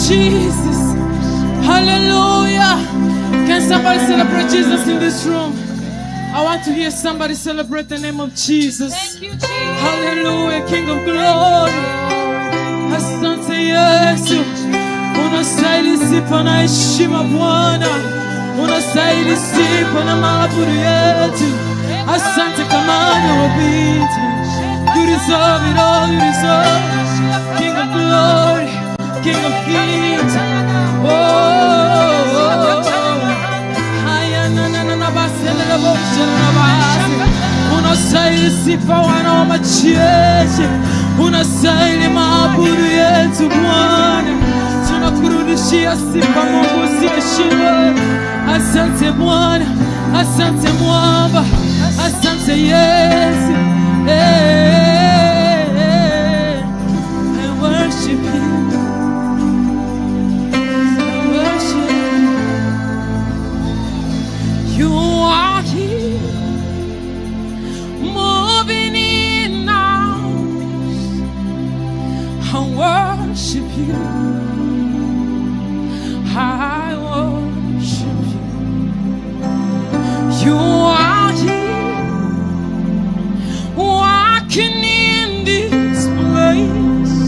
Jesus. Hallelujah. Can somebody celebrate Jesus in this room? I want to hear somebody celebrate the name of Jesus. Thank you, Jesus. Hallelujah, King of glory. Asante Yesu. Unastahili sifa na heshima Bwana. Unastahili sifa na maabudu yetu. Asante kamani wabiti. You deserve it all, you deserve it. King of glory, King of kings. Oh, unastahili sifa wana wa majeshi. Unastahili maabudu yetu Bwana. Tunakurudishia sifa Mungu usiyeshindwa. Asante Bwana, asante mwamba, asante Yesu. I worship you. I worship you. You are here, moving in us. I worship you. I worship you. You are here, walking in this place.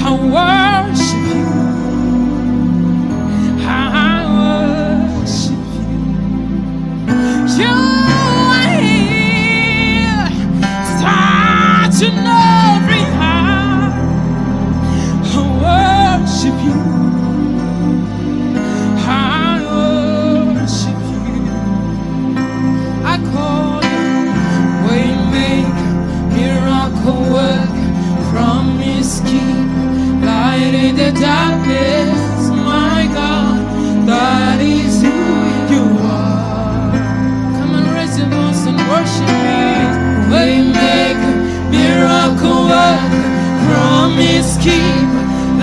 I worship you. I worship you. You are here, touching every heart. I worship you. I worship you. I call you Waymaker, miracle work, promise keep, light in the darkness. My God, that is who you are. Come and raise your voice and worship me. Waymaker, miracle work, promise keep,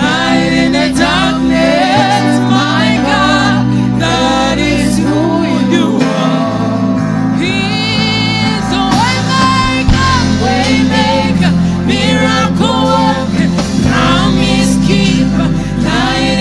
light in the darkness. My God, that is who you are. He's a waymaker, waymaker, miracle worker, promise keeper, light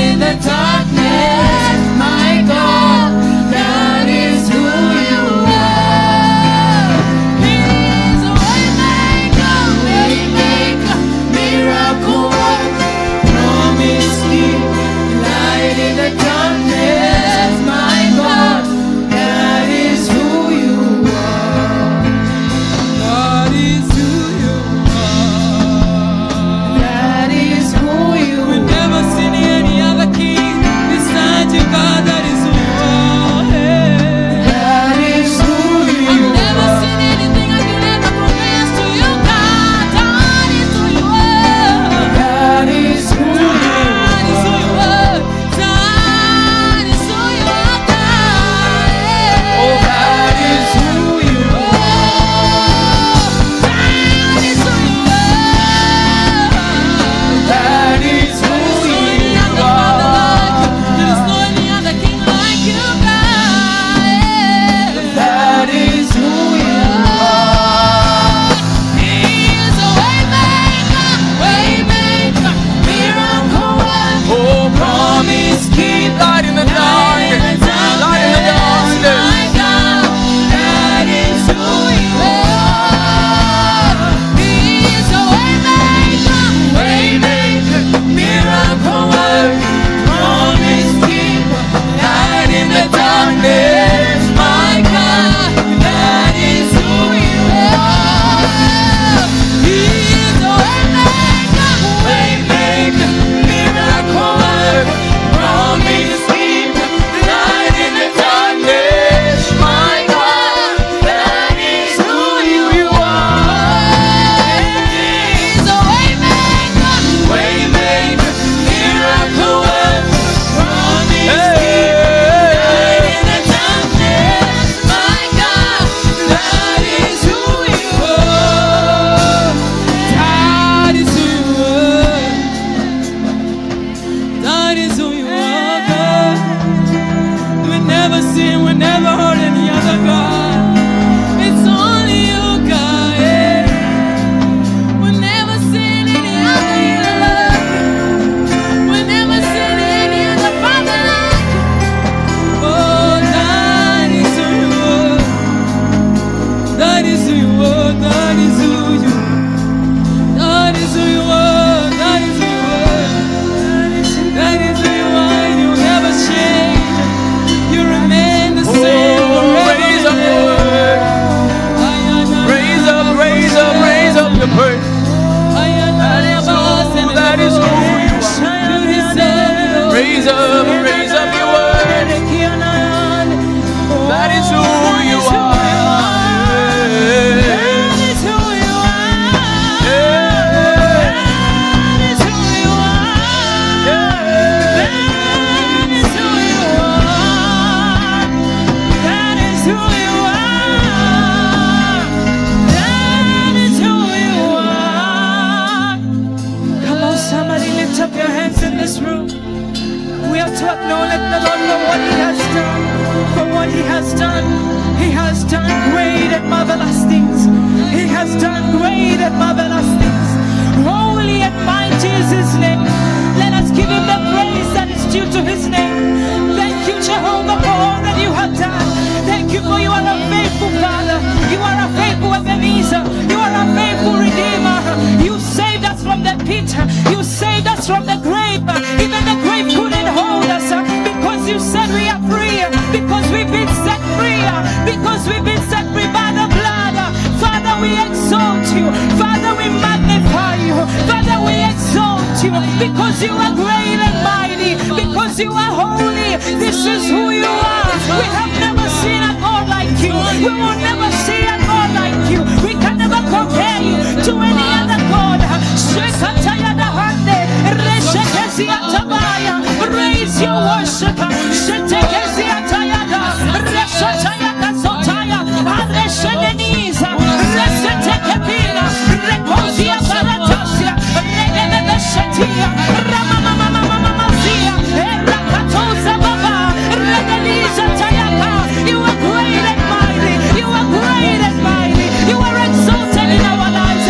Ebenezer. You are a faithful Redeemer. You saved us from the pit. You saved us from the grave. Even the grave couldn't hold us because you said we are free. Because we've been set free. Because we've been set free by the blood. Father, we exalt you. Father, we magnify you. Father, we exalt you because you are great and mighty. Because you are holy. This is who you are. We have never seen a God like you. We will never see a God like you. We can never compare you to any other God. Raise your worship. You are great and mighty. You are great and mighty. You are exalted in our lives.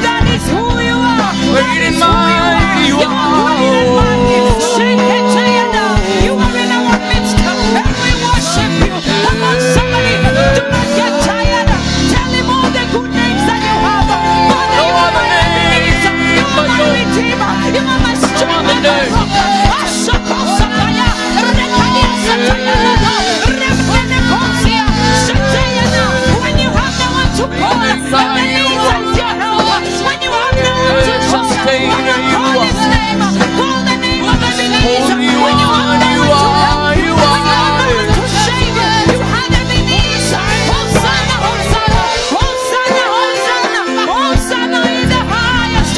That is who you are. Great and mighty you are. You are in our midst and we worship you. Come on, somebody, do not get tired. Tell him all the good names that you have. Father, you are my Ebenezer. You are my Redeemer. You are my strength and my rock. When you have no one to call, Ebenezer is your help. When you have no one to trust, call his name. Call the name of Ebenezer. When you have no one to help, when you have no one to save you, you have Ebenezer. Hosanna, Hosanna, Hosanna, Hosanna, Hosanna in the highest.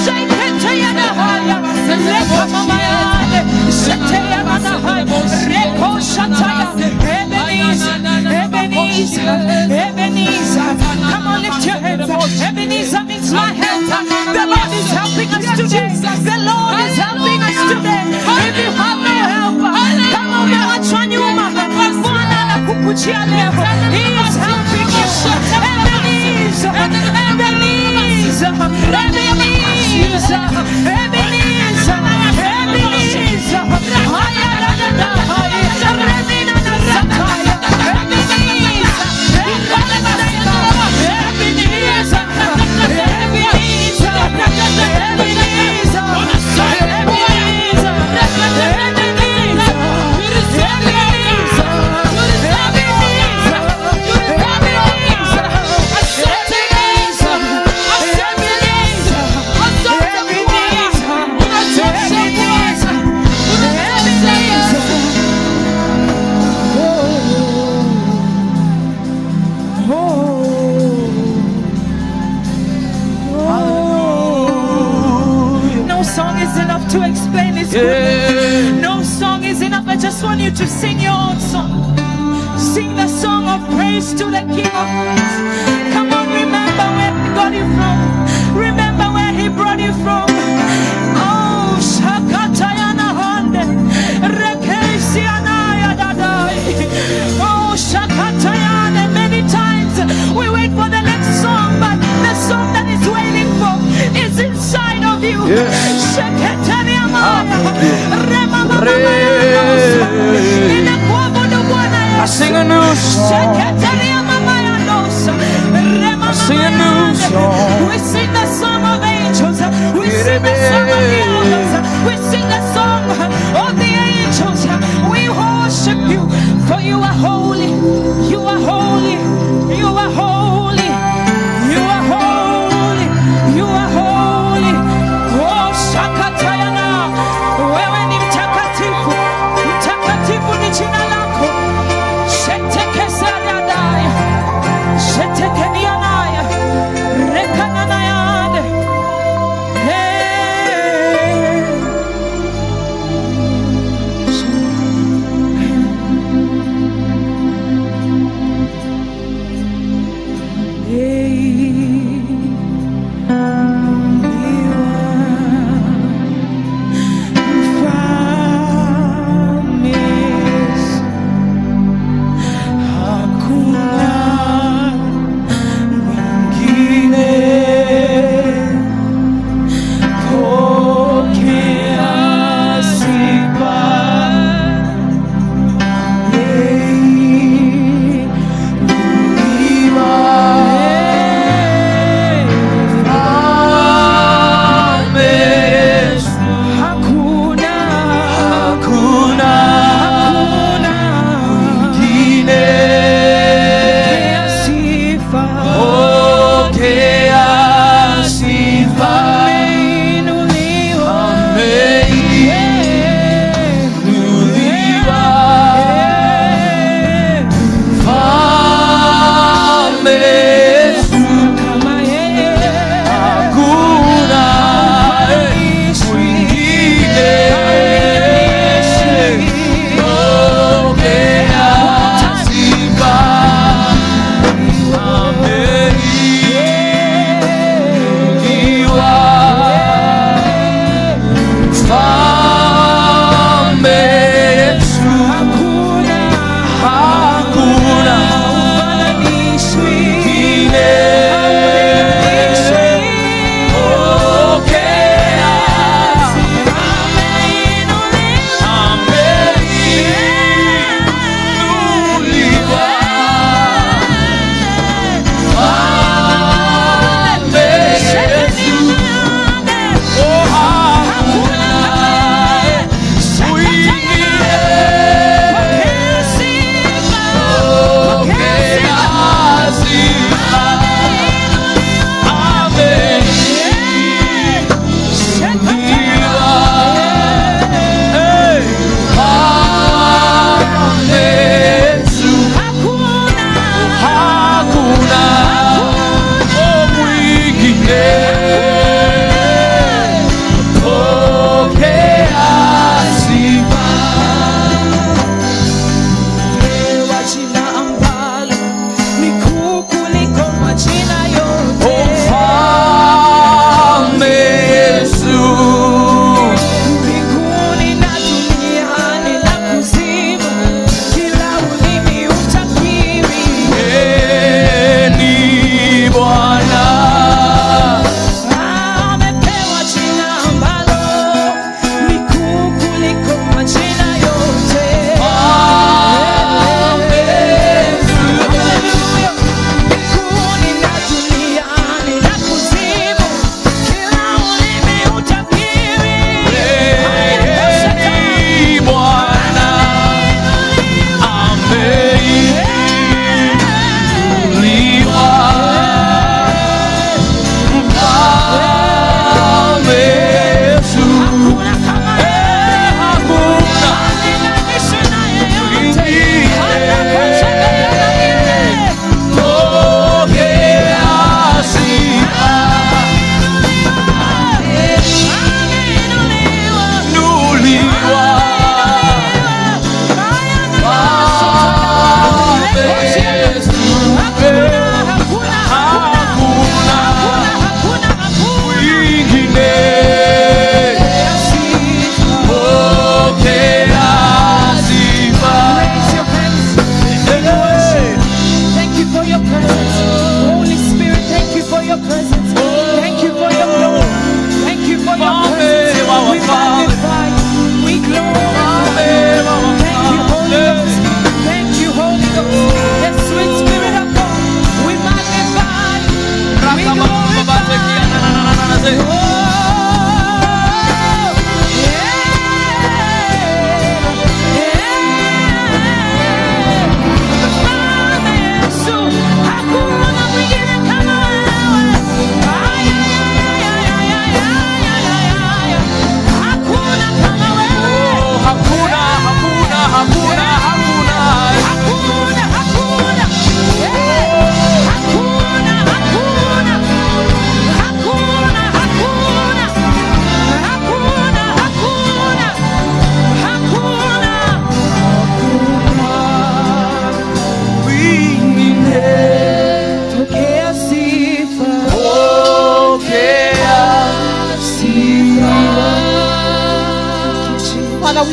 Shake it to you the higher. Let come on my eye. Shake it to the higher. Reko Shataya. Ebenezer, Ebenezer, Ebenezer. Come on, lift your hands. Ebenezer means my help. The Lord is helping us today. The Lord is helping us today. If you have no help, come on, Machanyuma. He is helping you. Ebenezer, Ebenezer, Ebenezer, Ebenezer, Ebenezer. To explain his goodness. No song is enough. I just want you to sing your own song. Sing the song of praise to the King of Kings. Come on, remember where he got you from. Remember where he brought you from. Oh, Shakatayana Hande, Rekesiana Dadai. Oh, Shakatayana. Many times we wait for the next song, but the song that is waiting for is inside of you. I sing a new song. I sing a new song. We sing the song of angels. We sing the song of the elders. We sing the song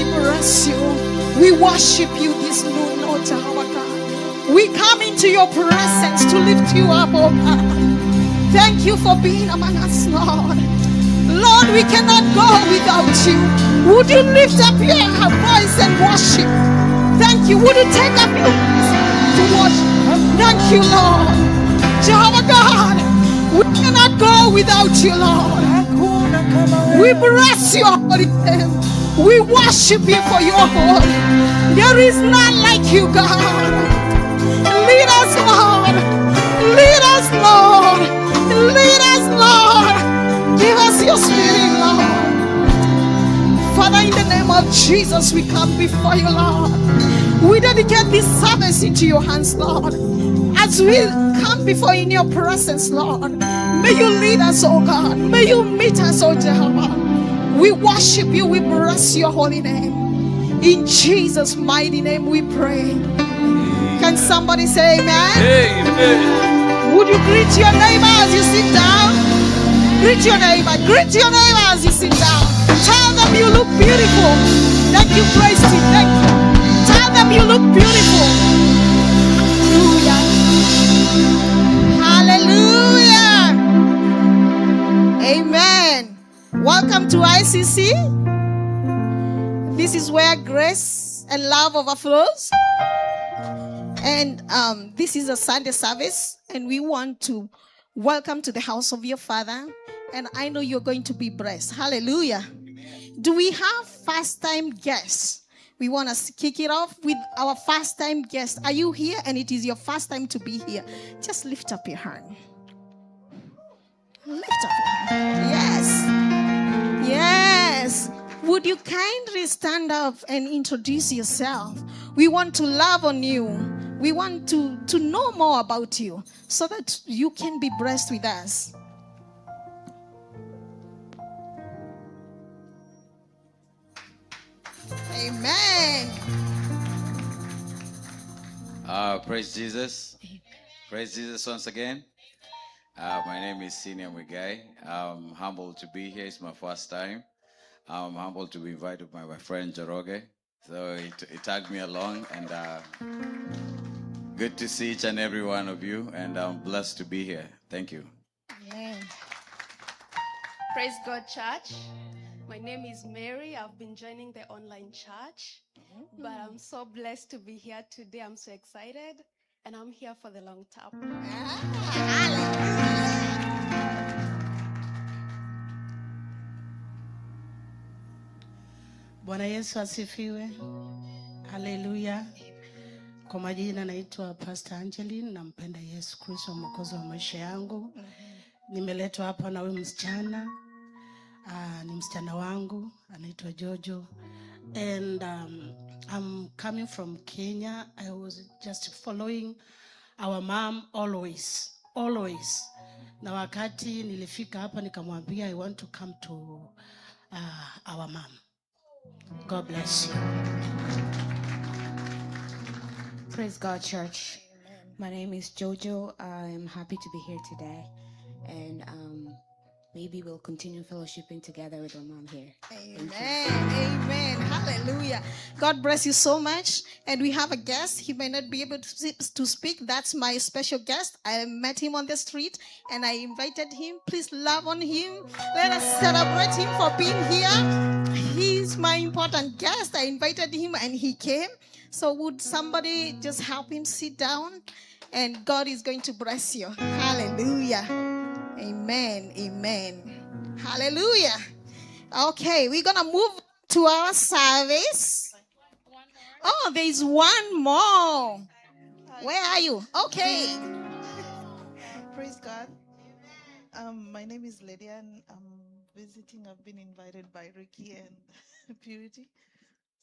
we bless you. We worship you this noon, oh Jehovah God. We come into your presence to lift you up, oh God. Thank you for being among us, Lord. Lord, we cannot go without you. Would you lift up your voice and worship? Thank you. Would you take up your voice to worship? Thank you, Lord. Jehovah God, we cannot go without you, Lord. We bless your holy name. We worship you for your holy. There is none like you, God. Lead us, Lord. Lead us, Lord. Lead us, Lord. Give us your spirit, Lord. Father, in the name of Jesus, we come before you, Lord. We dedicate this service into your hands, Lord. As we come before you in your presence, Lord, may you lead us, oh God. May you meet us, oh Jehovah. We worship you. We bless your holy name. In Jesus' mighty name we pray. Can somebody say amen? Amen. Would you greet your neighbor as you sit down? Greet your neighbor. Greet your neighbor as you sit down. Tell them you look beautiful. Thank you, praise team. Thank you. Tell them you look beautiful. Hallelujah. Hallelujah. Amen. Welcome to ICC. This is where grace and love overflows. And this is a Sunday service, and we want to welcome to the house of your Father. And I know you're going to be blessed. Hallelujah. Do we have first-time guests? We want to kick it off with our first-time guest. Are you here and it is your first time to be here? Just lift up your hand. Lift up your hand. Yes. Yes. Would you kindly stand up and introduce yourself? We want to love on you. We want to know more about you so that you can be blessed with us. Amen. Praise Jesus. Praise Jesus once again. My name is Senior Mugai. I'm humbled to be here. It's my first time. I'm humbled to be invited by my friend Joroge. So he tagged me along, and good to see each and every one of you, and I'm blessed to be here. Thank you. Amen. Praise God, church. My name is Mary. I've been joining the online church, but I'm so blessed to be here today. I'm so excited, and I'm here for the long term. Bwana Yesu asifiwe. Haleluya. Kwa majina naitwa Pastor Angeline, nampenda Yesu Kristo mwokozi wa maisha yangu. Nimeletwa hapa na huyu msichana. Ni msichana wangu, anaitwa Jojo. And I'm coming from Kenya. I was just following our mom always. Na wakati nilifika hapa nikamwambia I want to come to our mom. God bless you. Praise God, church. My name is Jojo. I'm happy to be here today. And maybe we'll continue fellowshipping together with our mom here. Amen. Amen. Hallelujah. God bless you so much. And we have a guest. He may not be able to speak. That's my special guest. I met him on the street and I invited him. Please love on him. Let us celebrate him for being here. He's my important guest. I invited him and he came. So would somebody just help him sit down? And God is going to bless you. Hallelujah. Amen. Amen. Hallelujah. Okay, we're going to move to our service. Oh, there's one more. Where are you? Okay. Praise God. My name is Lydia and I'm visiting. I've been invited by Ricky and Purity.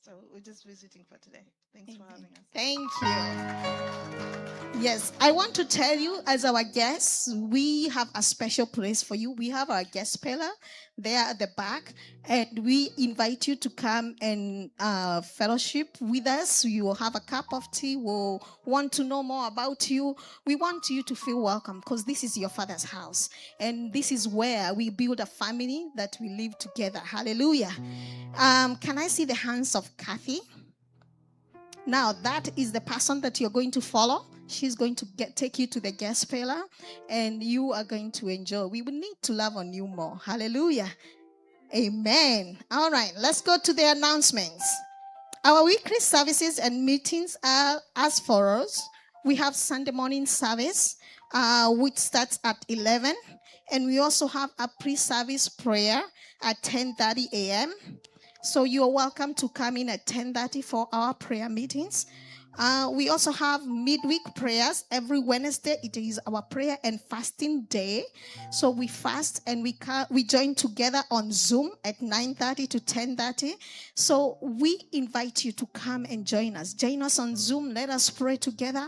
So we're just visiting for today. Thanks for having us. Thank you. Yes, I want to tell you, as our guests, we have a special place for you. We have our guest pillar there at the back, and we invite you to come and fellowship with us. You will have a cup of tea. We'll want to know more about you. We want you to feel welcome because this is your Father's house, and this is where we build a family that we live together. Hallelujah. Can I see the hands of Kathy? Now, that is the person that you're going to follow. She's going to take you to the guest pillar, and you are going to enjoy. We will need to love on you more. Hallelujah. Amen. All right, let's go to the announcements. Our weekly services and meetings are as follows. We have Sunday morning service, which starts at 11, and we also have a pre-service prayer at 10:30 a.m. So you are welcome to come in at 10:30 for our prayer meetings. We also have midweek prayers every Wednesday. It is our prayer and fasting day. So we fast and we join together on Zoom at 9:30 to 10:30. So we invite you to come and join us. Join us on Zoom. Let us pray together.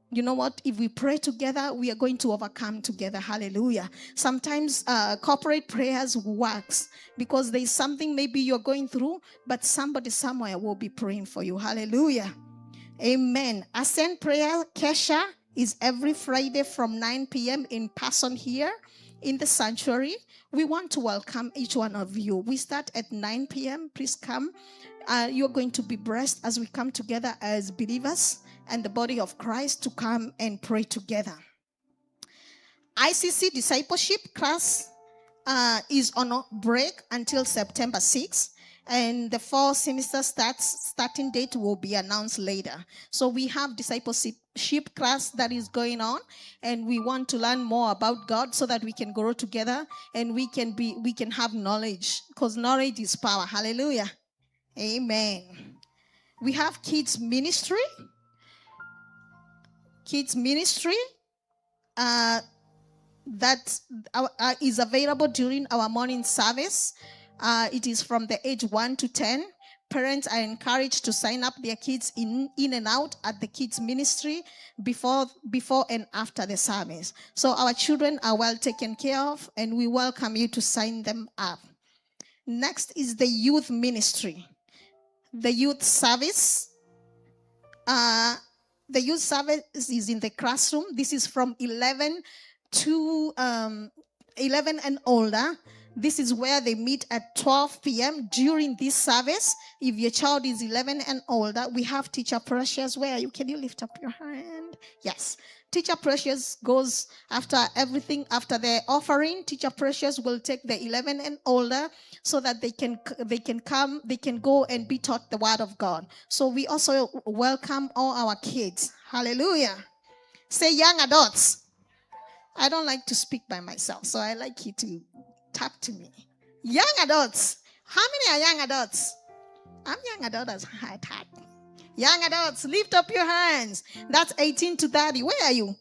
You know what? If we pray together, we are going to overcome together. Hallelujah. Sometimes corporate prayers works because there is something maybe you're going through, but somebody somewhere will be praying for you. Hallelujah. Amen. Ascend prayer 𝐒𝐄𝐑 is every Friday from 9 p.m. in person here in the sanctuary. We want to welcome each one of you. We start at 9 p.m. Please come. You're going to be blessed as we come together as believers and the body of Christ to come and pray together. ICC discipleship class is on a break until September 6th, and the fall semester starting date will be announced later. So we have discipleship class that is going on, and we want to learn more about God so that we can grow together and we can have knowledge, because knowledge is power. Hallelujah. Amen. We have kids ministry. Kids ministry that is available during our morning service. It is from the age 1 to 10. Parents are encouraged to sign up their kids in and out at the kids ministry before and after the service. So our children are well taken care of, and we welcome you to sign them up. Next is the youth ministry. The youth service. The youth service is in the classroom. This is from 11 to 11 and older. This is where they meet at 12 p.m. during this service. If your child is 11 and older, we have Teacher Precious. Where are you? Can you lift up your hand? Yes. Teacher Precious goes after everything, after the offering. Teacher Precious will take the 11 and older so that they can go and be taught the word of God. So we also welcome all our kids. Hallelujah. Say young adults. I don't like to speak by myself, so I like you to tap to me. Young adults. How many are young adults? I'm young adult as I tap. Young adults, lift up your hands. That's 18 to 30. Where are you?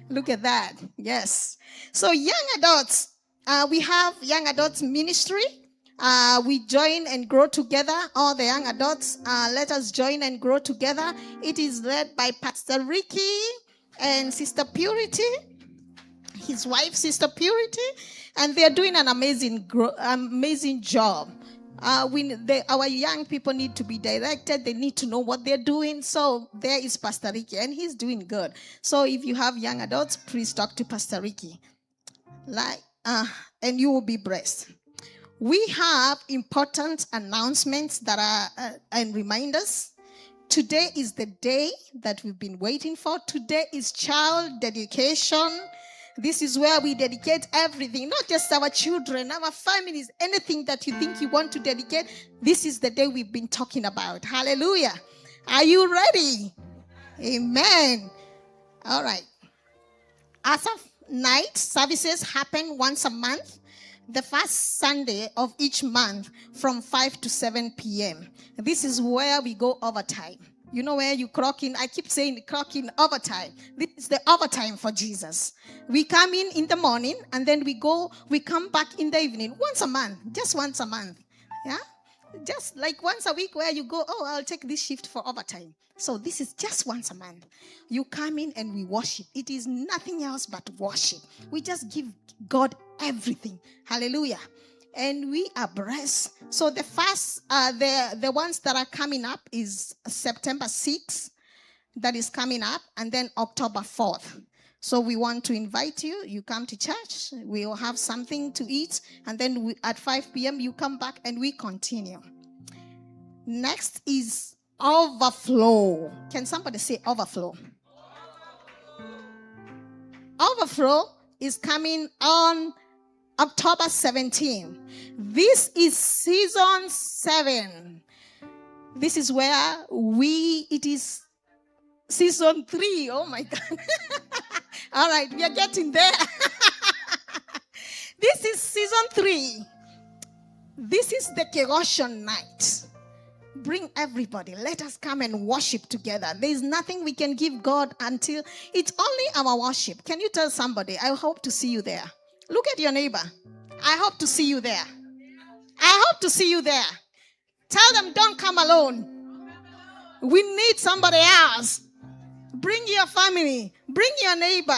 Look at that. Yes. So young adults, we have young adults ministry. We join and grow together. All the young adults, let us join and grow together. It is led by Pastor Ricky and Sister Purity, his wife, Sister Purity, and they are doing an amazing job. Our young people need to be directed. They need to know what they're doing. So there is Pastor Ricky, and he's doing good. So if you have young adults, please talk to Pastor Ricky, and you will be blessed. We have important announcements that are and reminders. Today is the day that we've been waiting for. Today is child dedication. This is where we dedicate everything, not just our children, our families, anything that you think you want to dedicate. This is the day we've been talking about. Hallelujah. Are you ready? Amen. All right. Asaph Night services happen once a month, the first Sunday of each month from 5 to 7 p.m. This is where we go overtime. You know where you clock in? I keep saying clock in overtime. This is the overtime for Jesus. We come in the morning, and then we come back in the evening. Once a month. Just once a month. Yeah? just like once a week where you go, oh, I'll take this shift for overtime. So this is just once a month. You come in and we worship. It is nothing else but worship. We just give God everything. Hallelujah. And we are blessed. So the first, the ones that are coming up is September 6th. That is coming up. And then October 4th. So we want to invite you. You come to church. We will have something to eat. And then at 5 p.m. you come back and we continue. Next is overflow. Can somebody say overflow? Overflow is coming on October 17. This is season 7. This is where it is season 3. Oh my God. All right, we are getting there. This is season 3. This is the 𝐒𝐄𝐑 night. Bring everybody. Let us come and worship together. There is nothing we can give God until it's only our worship. Can you tell somebody, I hope to see you there? Look at your neighbor. I hope to see you there. I hope to see you there. Tell them, don't come alone. We need somebody else. Bring your family. Bring your neighbor.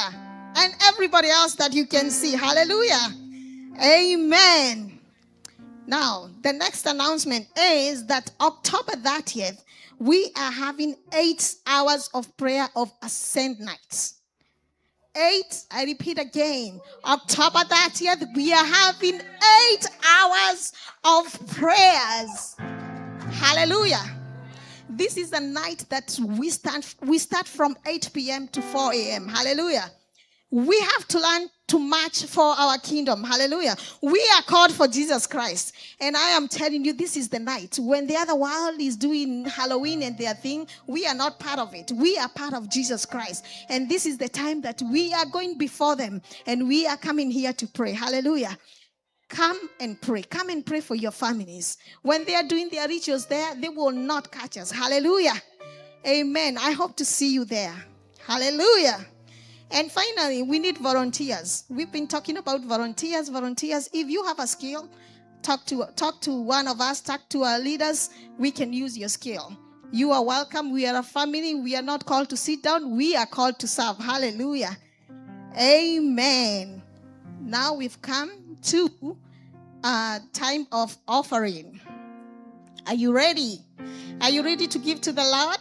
And everybody else that you can see. Hallelujah. Amen. Now, the next announcement is that October 30th, we are having 8 hours of prayer of Asaph Night. 8, I repeat again, October 30th, we are having 8 hours of prayers. Hallelujah. This is the night that we start from 8 p.m. to 4 a.m. Hallelujah. We have to learn to march for our kingdom. Hallelujah. We are called for Jesus Christ. And I am telling you, this is the night. When the other world is doing Halloween and their thing, we are not part of it. We are part of Jesus Christ. And this is the time that we are going before them. And we are coming here to pray. Hallelujah. Come and pray. Come and pray for your families. When they are doing their rituals there, they will not catch us. Hallelujah. Amen. I hope to see you there. Hallelujah. And finally, we need volunteers. We've been talking about volunteers. If you have a skill, talk to one of us, talk to our leaders. We can use your skill. You are welcome. We are a family. We are not called to sit down. We are called to serve. Hallelujah. Amen. Now we've come to a time of offering. Are you ready? Are you ready to give to the Lord?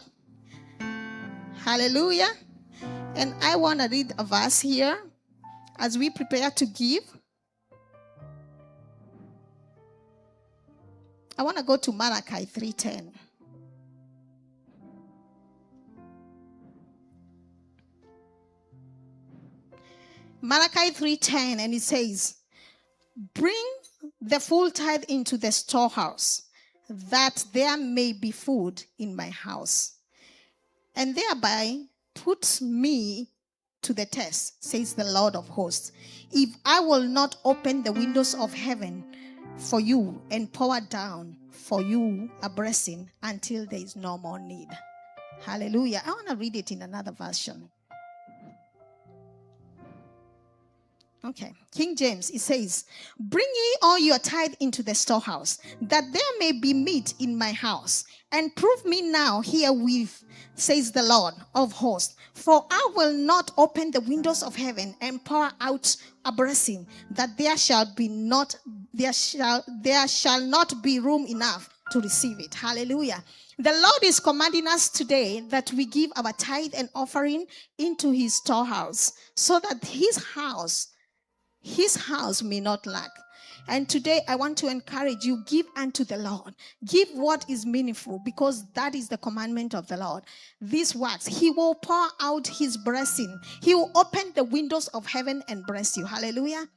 Hallelujah. And I want to read a verse here as we prepare to give. I want to go to Malachi 3:10. Malachi 3:10, and it says, bring the full tithe into the storehouse, that there may be food in my house, and thereby put me to the test, says the Lord of hosts, if I will not open the windows of heaven for you and pour down for you a blessing until there is no more need. Hallelujah. I want to read it in another version. Okay, King James, it says, bring ye all your tithe into the storehouse, that there may be meat in my house, and prove me now herewith, says the Lord of hosts, for I will not open the windows of heaven and pour out a blessing, that there shall not be room enough to receive it. Hallelujah. The Lord is commanding us today that we give our tithe and offering into his storehouse, so that his house may not lack. And today I want to encourage you, give unto the Lord. Give what is meaningful, because that is the commandment of the Lord. These words, he will pour out his blessing. He will open the windows of heaven and bless you. Hallelujah.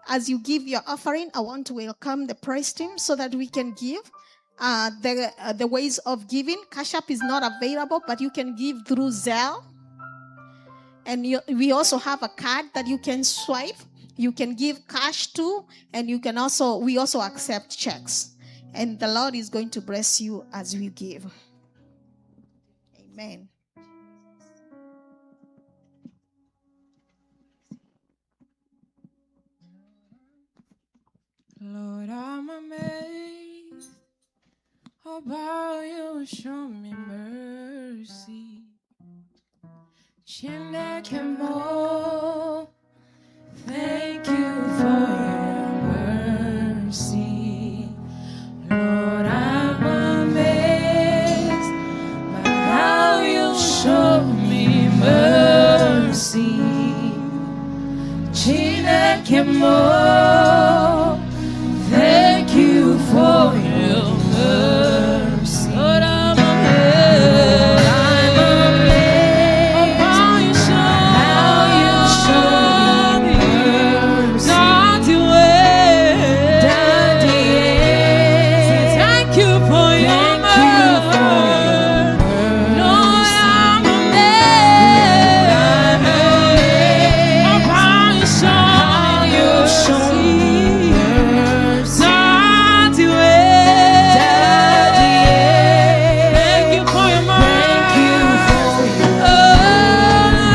As you give your offering, I want to welcome the praise team so that we can give. The ways of giving, Cash App is not available, but you can give through Zelle. And we also have a card that you can swipe. You can give cash to, and we also accept checks. And the Lord is going to bless you as we give. Amen. Lord, I'm amazed Oh, bow you show me mercy. 𝐒𝐑𝐃𝐄𝐑, thank you for your mercy. Lord, I'm amazed by how you show me mercy. 𝐒𝐑𝐃𝐄𝐑, thank you for your mercy. Lord, I'm amazed. I'm amazed how you show me mercy. Daddy way. Say thank you for your mercy. Lord, I'm amazed. Of how you show me mercy. Daddy way. Thank you for your mercy. Oh,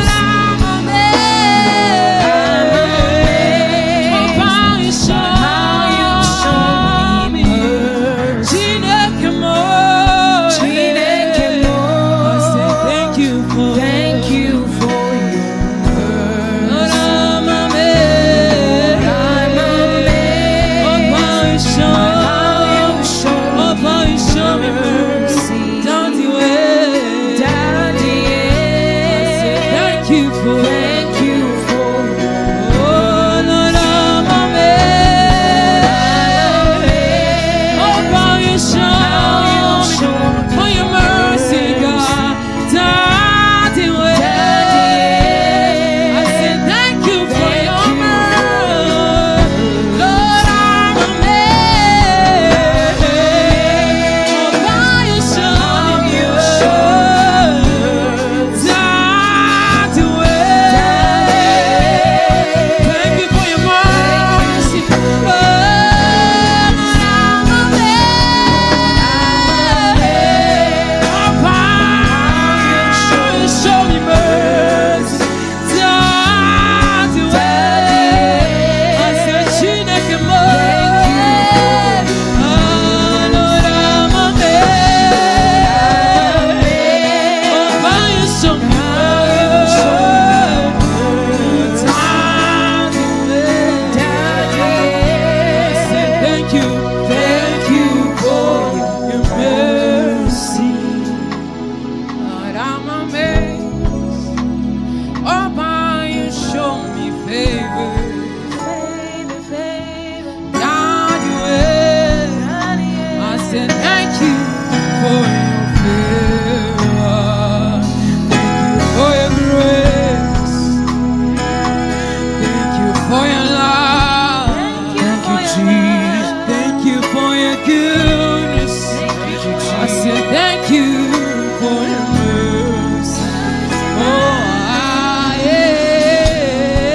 I'm amazed. Of how you show me mercy. 𝐒𝐑𝐃𝐄𝐑, I say thank you for your mercy. Lord, I'm amazed. Of how you show me mercy. Daddy way. I say thank you for oh, Lord, I'm amazed. Oh, how you show for your mercy, God. Daddy way. I say thank you for your mercy. Lord, I'm amazed. Oh, how you show me mercy. Daddy way. Thank you for your mercy. Oh, I'm amazed. Oh, how you show me mercy. Daddy way. I said 𝐒𝐑𝐃𝐄𝐑. Oh, Lord, I'm amazed. Oh, how you show me mercy. Daddy way. I said thank you for your mercy. Lord, I'm amazed. Oh, how you show me favor. Daddy way. I said thank you for your favor. Thank you for your grace. Thank you for your love. Thank you, Jesus. Thank you for your goodness. I said thank you for your mercy. Oh, yeah.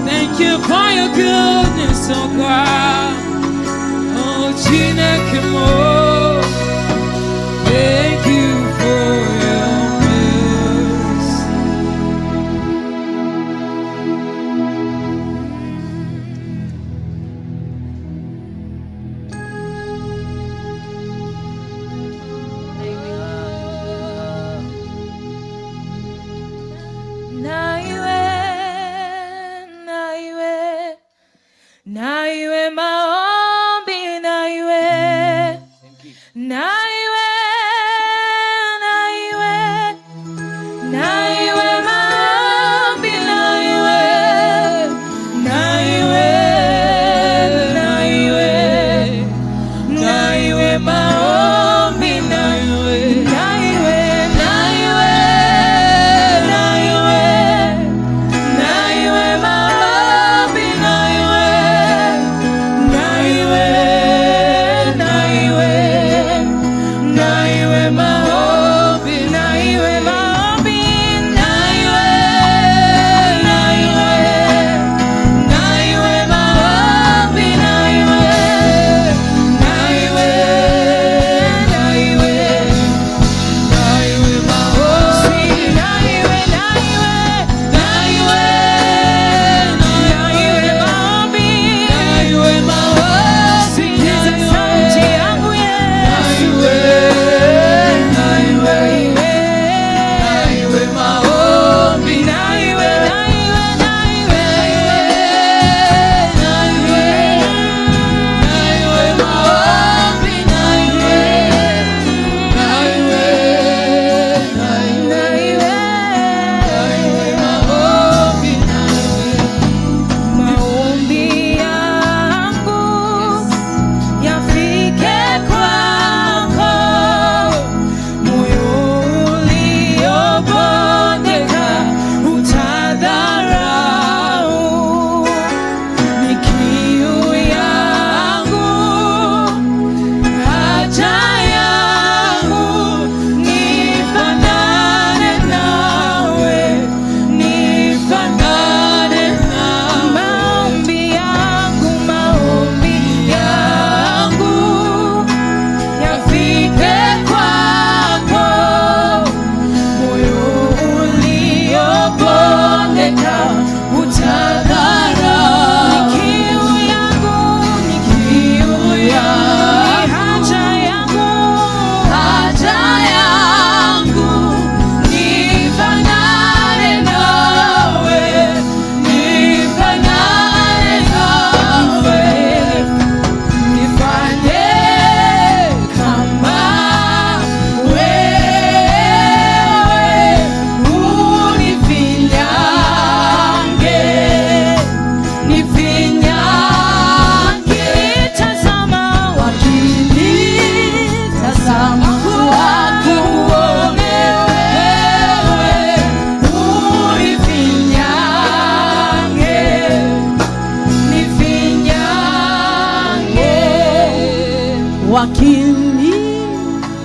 Thank you for your goodness, oh God. Oh, 𝐒𝐑𝐃𝐄𝐑.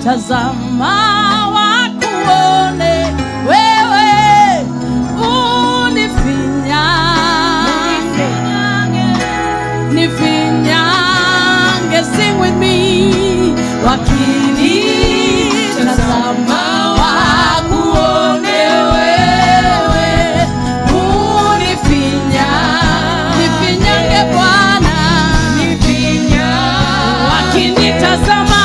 wakinitazama wakuone wewe, nifinyange, sing with me, wakinitazama wakuone wewe, nifinyange Bwana, wakinitazama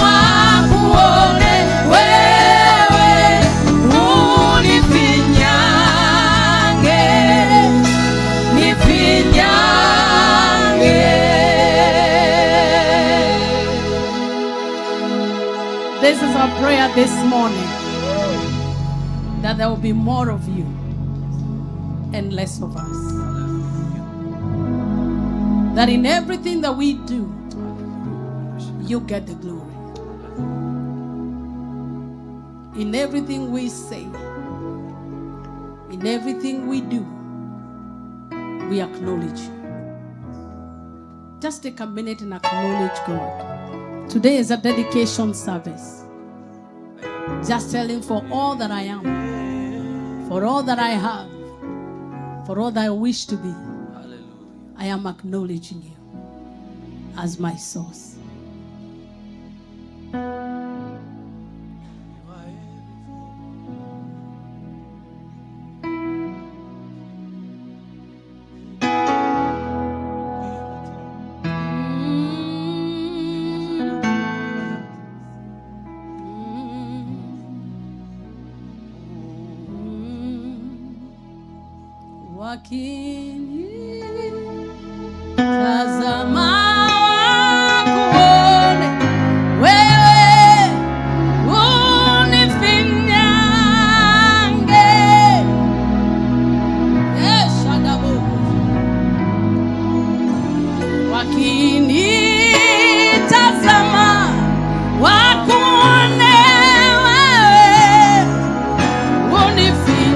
wakuone wewe, nifinyange. This is our prayer this morning, that there will be more of you and less of us. That in everything that we do, you get the glory. In everything we say, in everything we do, we acknowledge you. Just take a minute and acknowledge God. Today is a dedication service. Just tell him, for all that I am, for all that I have, for all that I wish to be, I am acknowledging you as my source. Wakinitazama wakuone wewe, unifinyange. Wakinitazama wakuone wewe, unifinyange.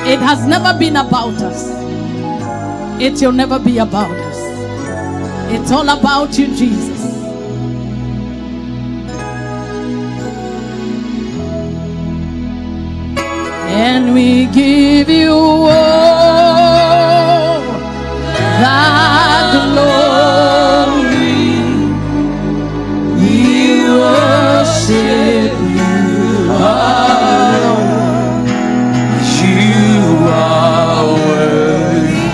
It has never been about us. It will never be about us. It's all about you, Jesus. And we give you all the glory. We worship you, Lord. You are worthy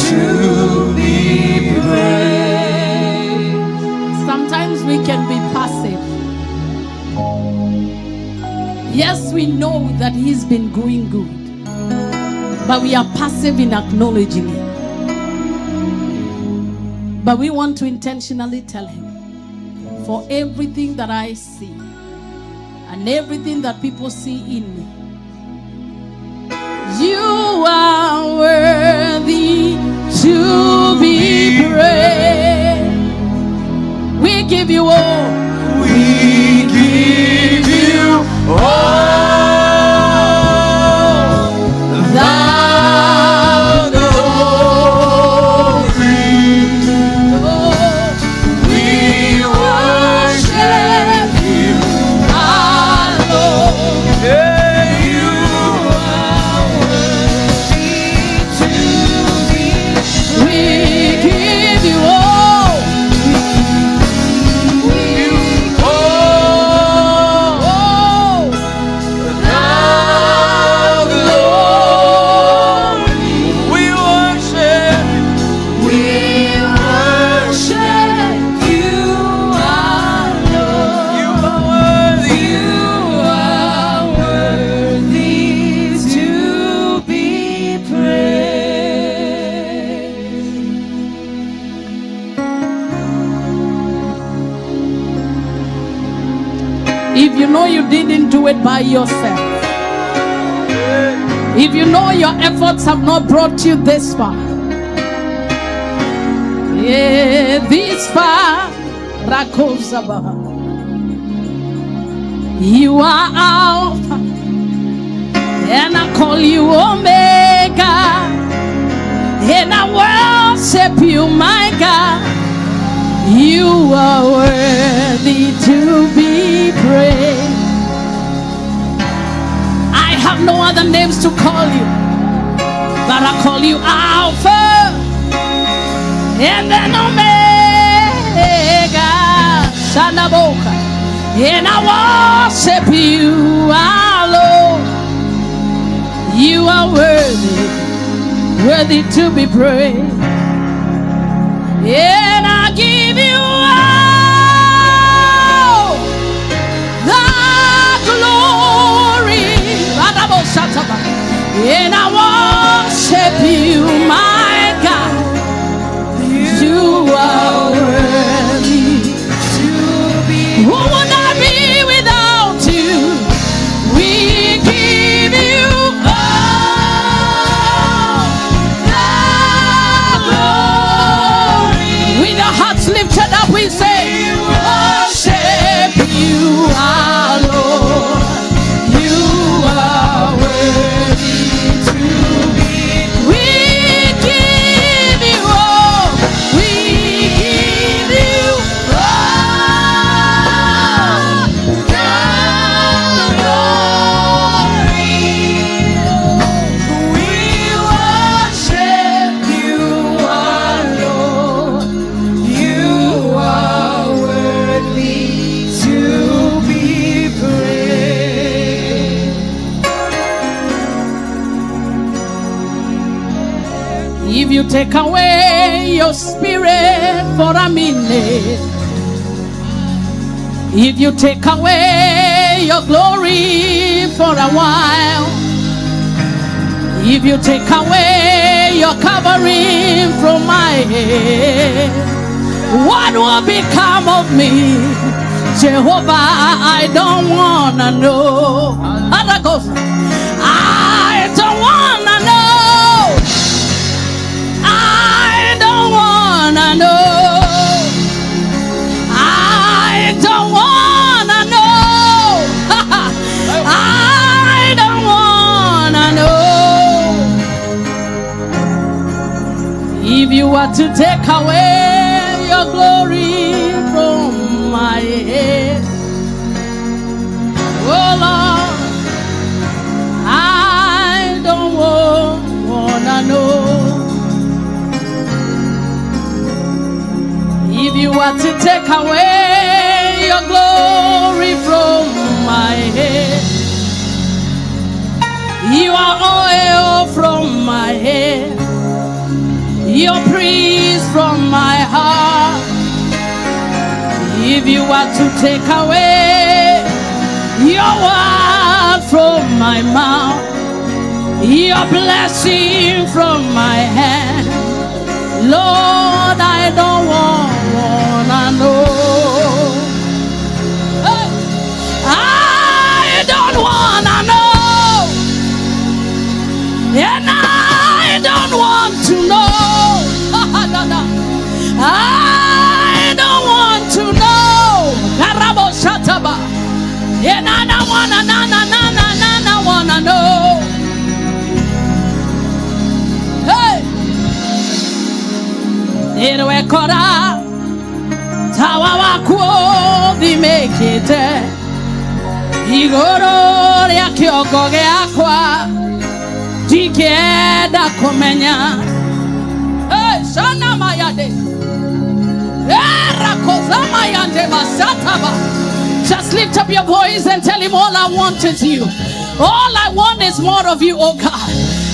to be praised. Sometimes we can be passive. Yes, we know that he's been going good, but we are passive in acknowledging him. But we want to intentionally tell him, for everything that I see and everything that people see in me, you are worthy to be praised. We give you all. We give you all the glory. We worship you, our Lord. You are worthy to be praised. We give you all. If you know you didn't do it by yourself, if you know your efforts have not brought you this far, this far, You are Alpha, and I call you Omega, and I worship you, my God. You are worthy to be praised. I have no other names to call you, but I call you Alpha and then Omega, Shanaboka, and I worship you, our Lord. You are worthy, worthy to be praised. And I give you all the glory. And I worship you, my God. You are worthy to be. Who would I be without you? We give you all the glory. With our hearts lifted up, we say, worship you, our Lord. You are worthy to be. We give you all. We give you all the glory. We worship you, our Lord. You are worthy to be praised. If you take away your spirit for a minute, if you take away your glory for a while, if you take away your covering from my head, what will become of me? Jehovah, I don't wanna know. Other goes, I don't wanna know. I don't wanna know. I don't wanna know. I don't wanna know. If you were to take away your glory from my head, oh Lord, I don't wanna know. If you were to take away your glory from my head, you are oil from my head, your praise from my heart. If you were to take away your word from my mouth, your blessing from my hand, Lord, I don't wanna know. Hey. I don't wanna know, and I don't want to know. I don't want to know. Karabo Shataba. And I don't wanna wanna know. Hey. Irwekora tawa wako vimekete igoro ya kioko gyakwa tikenda kumenya. Hey, sana mayade era kozama yande masataba. Just lift up your voice and tell him, all I want is you. All I want is more of you, oh God.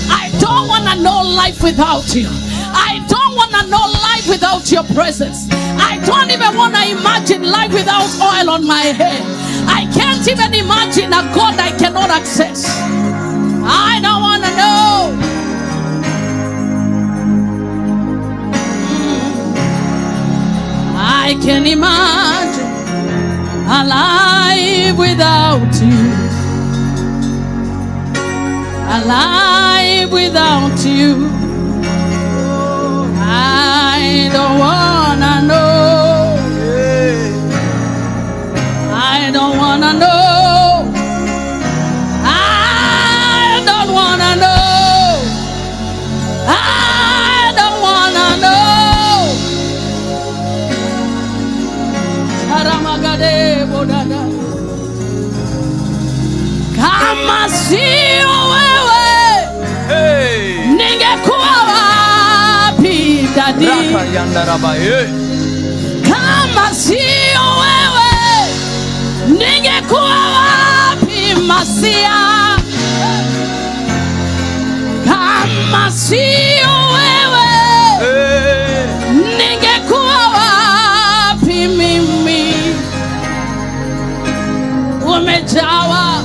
I don't want to know life without you. I don't want to know life without your presence. I don't even want to imagine life without oil on my head. I can't even imagine a God I cannot access. I don't want to know. I can imagine a life without you. A life without you. I don't wanna know. I I don't wanna know. I don't wanna know. I don't wanna know. Sharamagade bodada. Kama sio wewe, ningekuwa wapi dadi? Kama sio wewe, ningekuwa wapi Masia? Kama sio wewe, ningekuwa wapi mimi? Umejawa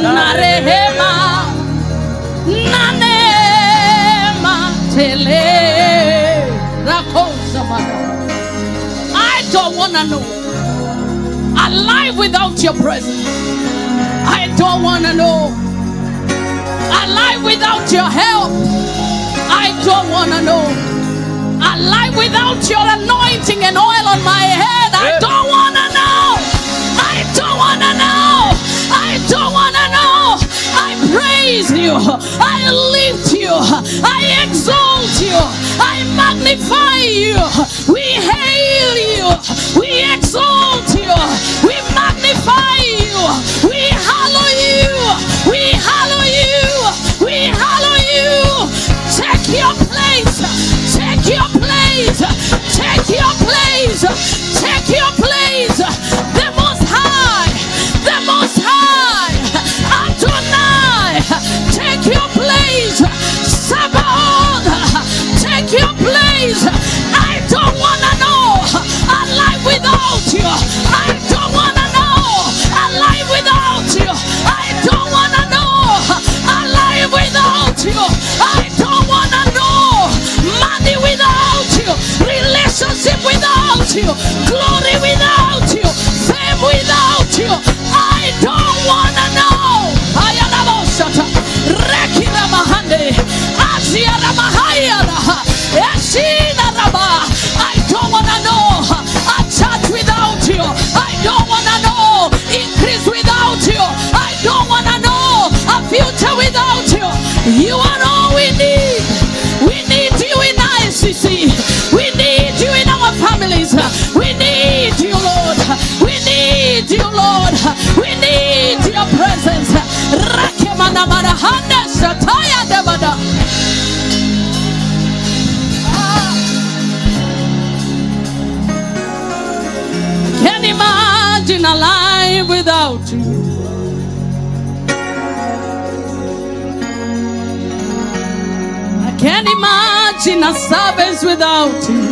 na rehema na neema tele. I don't want to know. Alive without your presence. I don't want to know. Alive without your help. I don't want to know. Alive without your anointing and oil on my head. I don't want to know. I don't want to know. I don't want to know. I praise you. I lift you. I exalt you. I magnify you. We hail you. We exalt you. We magnify you. We hallow you. We hallow you. We hallow you. Take your place. Take your place. Take your place. Take your place. The Most High. The Most High. Adonai. Take your place. Sabaoth. Take your place. I don't want to know. Alive without you. I don't want to know. Alive without you. I don't want to know. Alive without you. I don't want to know. Money without you. Relationship without you. Glory without you. Fame without you. I don't want to know. Ayanaboshata. Rekina mahande. Asiana mahayana. Esina raba. I don't want to know a church without you. I don't want to know increase without you. I don't want to know a future without you. You are all we need. We need you in ICC. We need you in our families. We need you, Lord. We need you, Lord. We need your presence. Rakemana marahanda shataya devada. Can't imagine a life without you. I can't imagine a service without you.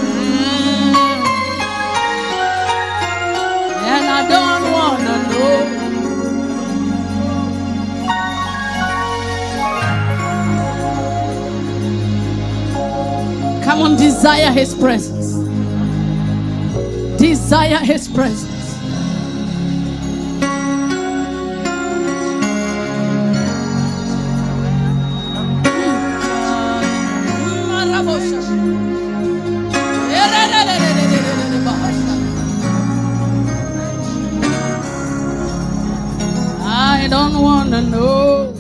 And I don't want to know. Come on, desire His presence. Desire His presence. I don't want to know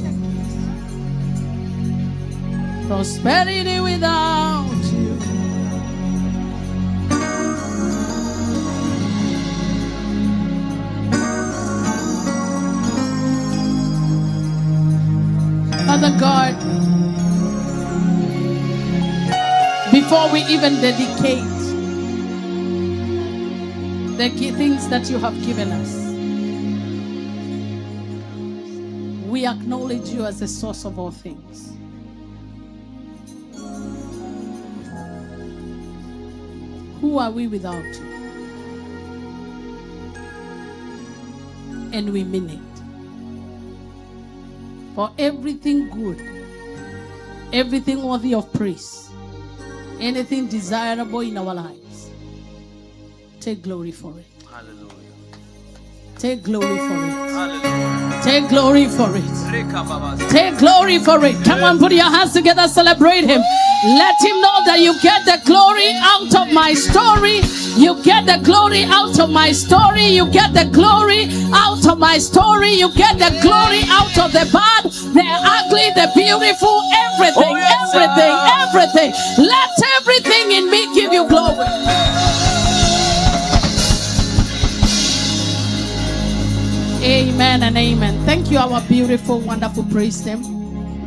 prosperity without you. Father God, before we even dedicate the key things that you have given us, we acknowledge you as the source of all things. Who are we without you? And we mean it. For everything good, everything worthy of praise, anything desirable in our lives, take glory for it. Hallelujah. Take glory for it. Hallelujah. Take glory for it. Take glory for it. Come on, put your hands together, celebrate him. Let him know that you get the glory out of my story. You get the glory out of my story. You get the glory out of my story. You get the glory out of the bad, the ugly, the beautiful, everything, everything, everything. Let everything in me give you glory. Amen and amen. Thank you, our beautiful, wonderful praise team.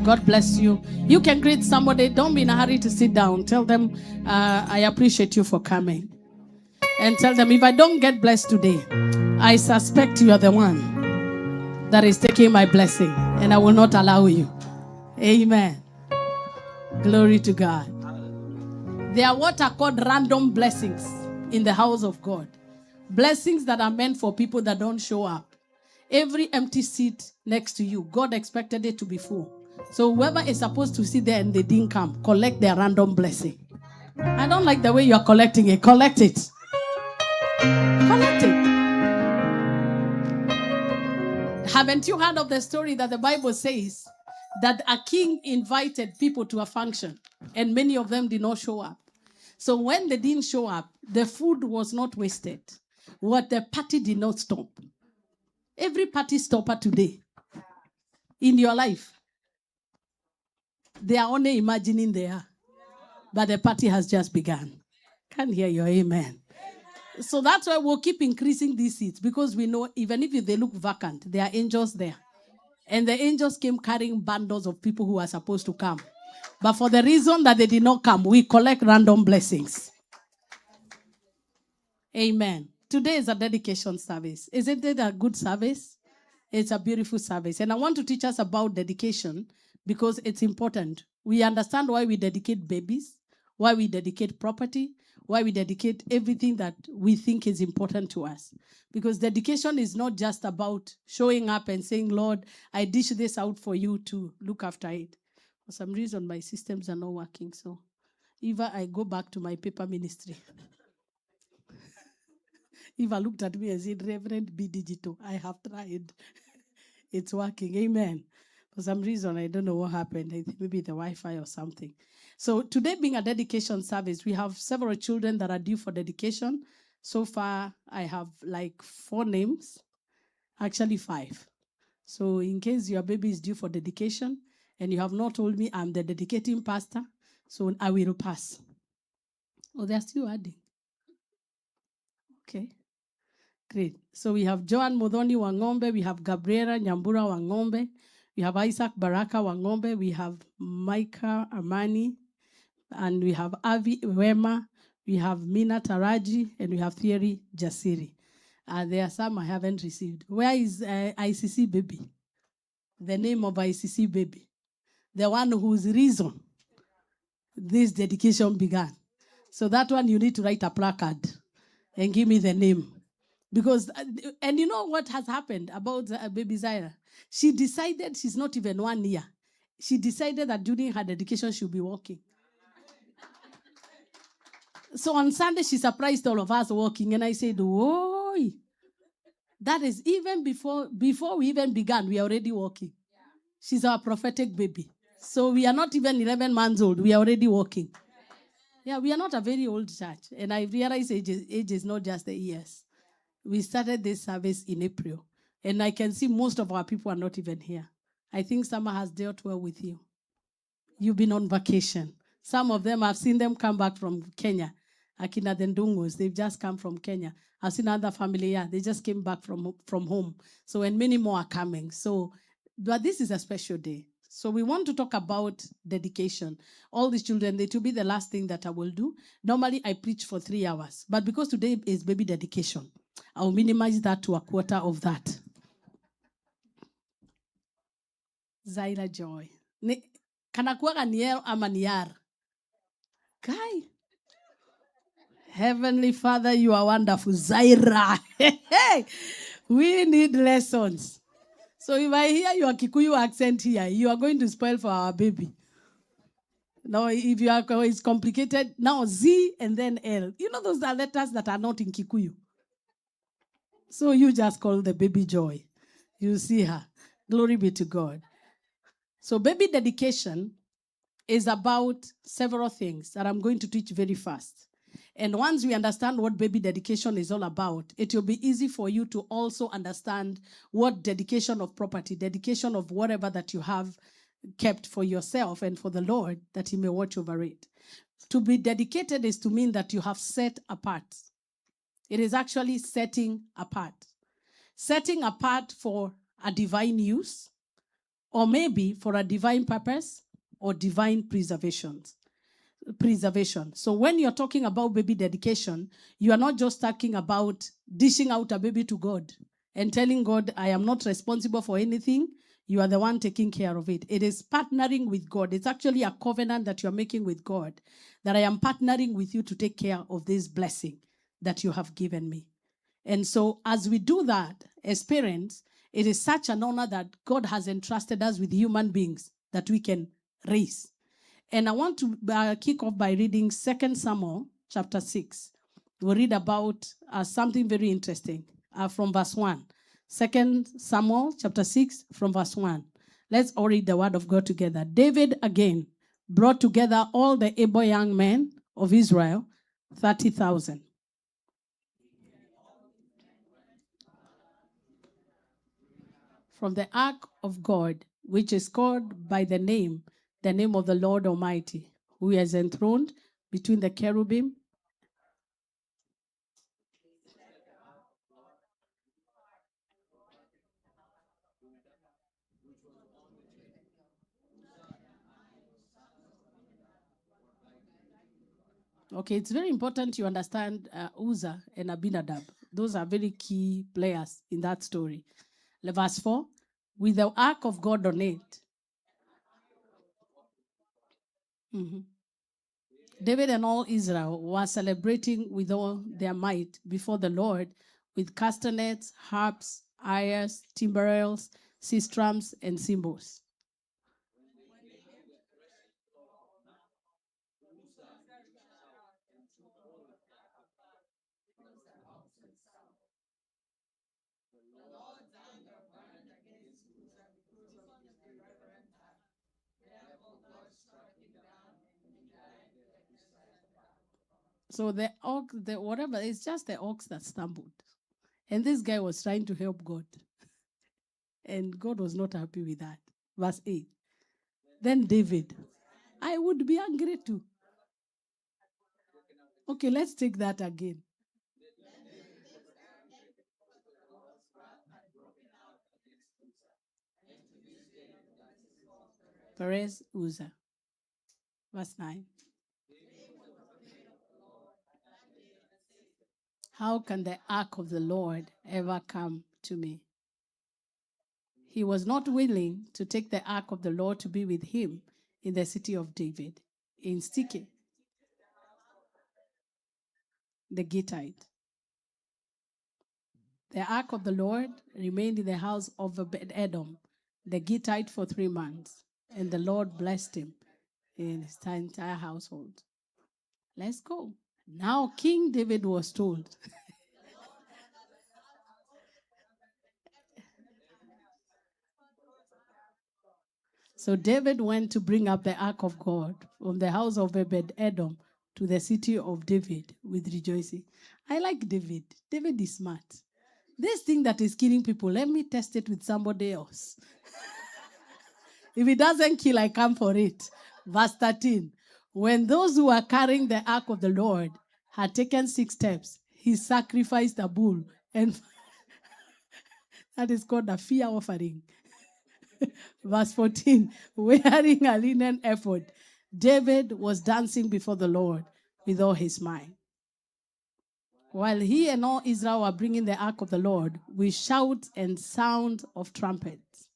God bless you. You can greet somebody. Don't be in a hurry to sit down. Tell them, I appreciate you for coming. And tell them, if I don't get blessed today, I suspect you are the one that is taking my blessing. And I will not allow you. Amen. Glory to God. There are what are called random blessings in the house of God. Blessings that are meant for people that don't show up. Every empty seat next to you, God expected it to be full. So whoever is supposed to sit there and they didn't come, collect their random blessing. I don't like the way you are collecting it. Collect it. Collect it. Haven't you heard of the story that the Bible says that a king invited people to a function and many of them did not show up? So when they didn't show up, the food was not wasted. What the party did not stop. Every party stopper today in your life, they are only imagining they are. But the party has just begun. Can't hear your amen. So that's why we'll keep increasing these seats, because we know even if they look vacant, there are angels there. And the angels came carrying bundles of people who are supposed to come. But for the reason that they did not come, we collect random blessings. Amen. Today is a dedication service. Isn't it a good service? It's a beautiful service. And I want to teach us about dedication because it's important. We understand why we dedicate babies, why we dedicate property, why we dedicate everything that we think is important to us. Because dedication is not just about showing up and saying, Lord, I dish this out for you to look after it. For some reason, my systems are not working. So either I go back to my paper ministry. Eva looked at me and said, Reverend, be digital. I have tried. It's working. Amen. For some reason, I don't know what happened. I think maybe the Wi-Fi or something. So today being a dedication service, we have several children that are due for dedication. So far, I have like 4 names. Actually 5. So in case your baby is due for dedication and you have not told me I'm the dedicating pastor, so I will pass. Oh, they're still adding. Okay. Great. So we have Joan Modoni Wangombe, we have Gabriela Nyambura Wangombe, we have Isaac Baraka Wangombe, we have Micah Amani, and we have Avi Wema, we have Mina Taraji, and we have Thierry Jasiri. There are some I haven't received. Where is ICC baby? The name of ICC baby. The one whose reason this dedication began. So that one you need to write a placard and give me the name. Because, and you know what has happened about baby Zaira? She decided she's not even 1 year. She decided that during her dedication she'll be walking. So on Sunday she surprised all of us walking, and I said, "Oh, that is even before we even began, we are already walking." She's our prophetic baby. So we are not even 11 months old. We are already walking. Yeah, we are not a very old church. And I realize age is not just the years. We started this service in April. And I can see most of our people are not even here. I think summer has dealt well with you. You've been on vacation. Some of them, I've seen them come back from Kenya. Akina Dendungos, they've just come from Kenya. I've seen another family, yeah, they just came back from home. So, and many more are coming. So, but this is a special day. So we want to talk about dedication. All these children, it will be the last thing that I will do. Normally, I preach for 3 hours. But because today is baby dedication, I will minimize that to a quarter of that. Zaira Joy. Kanakuwa niero ama niar. Kai. Heavenly Father, you are wonderful. Zaira. We need lessons. So if I hear your Kikuyu accent here, you are going to spoil for our baby. Now, if you are, it's complicated. Now, Z and then L. You know those are letters that are not in Kikuyu. So you just call the baby Joy. You see her. Glory be to God. So baby dedication is about several things that I'm going to teach very fast. And once we understand what baby dedication is all about, it will be easy for you to also understand what dedication of property, dedication of whatever that you have kept for yourself and for the Lord, that he may watch over it. To be dedicated is to mean that you have set apart. It is actually setting apart. Setting apart for a divine use, or maybe for a divine purpose, or divine preservation. So when you're talking about baby dedication, you are not just talking about dishing out a baby to God and telling God, I am not responsible for anything. You are the one taking care of it. It is partnering with God. It's actually a covenant that you're making with God, that I am partnering with you to take care of this blessing that you have given me. And so as we do that as parents, it is such an honor that God has entrusted us with human beings that we can raise. And I want to kick off by reading 2 Samuel chapter 6. We'll read about something very interesting from verse 1. 2 Samuel chapter 6 from verse 1. Let's all read the word of God together. David again brought together all the able young men of Israel, 30,000. From the ark of God, which is called by the name of the Lord Almighty, who is enthroned between the cherubim. Okay, it's very important you understand Uzzah and Abinadab. Those are very key players in that story. Verse 4, with the ark of God on it. David and all Israel were celebrating with all their might before the Lord with castanets, harps, lyres, timbrels, sistrums, and cymbals. So the ox, it's just the ox that stumbled. And this guy was trying to help God. And God was not happy with that. Verse 8. Then David, I would be angry too. Okay, let's take that again. Perez Uzzah. Verse 9. How can the ark of the Lord ever come to me? He was not willing to take the ark of the Lord to be with him in the city of David, in 𝐒𝐄𝐑, the 𝐒𝐑ite. The ark of the Lord remained in the house of Obed-Edom, the 𝐒𝐑ite, for 3 months, and the Lord blessed him in his entire household. Let's go. Now King David was told. So David went to bring up the ark of God from the house of Obed-Edom to the city of David with rejoicing. I like David. David is smart. This thing that is killing people, let me test it with somebody else. If it doesn't kill, I come for it. Verse 13. When those who were carrying the ark of the Lord had taken 6 steps, he sacrificed a bull. And that is called a fear offering. Verse 14. Wearing a linen ephod, David was dancing before the Lord with all his might. While he and all Israel were bringing the ark of the Lord with shouts and sound of trumpets.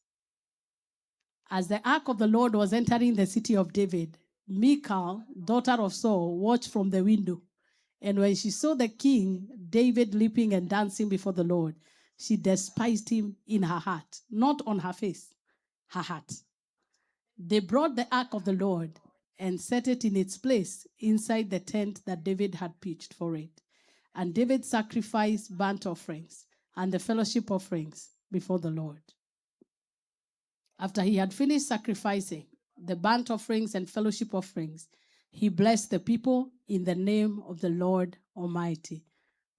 As the ark of the Lord was entering the city of David, Michal, daughter of Saul, watched from the window. And when she saw the king, David, leaping and dancing before the Lord, she despised him in her heart, not on her face, her heart. They brought the ark of the Lord and set it in its place inside the tent that David had pitched for it. And David sacrificed burnt offerings and the fellowship offerings before the Lord. After he had finished sacrificing the burnt offerings and fellowship offerings, he blessed the people in the name of the Lord Almighty.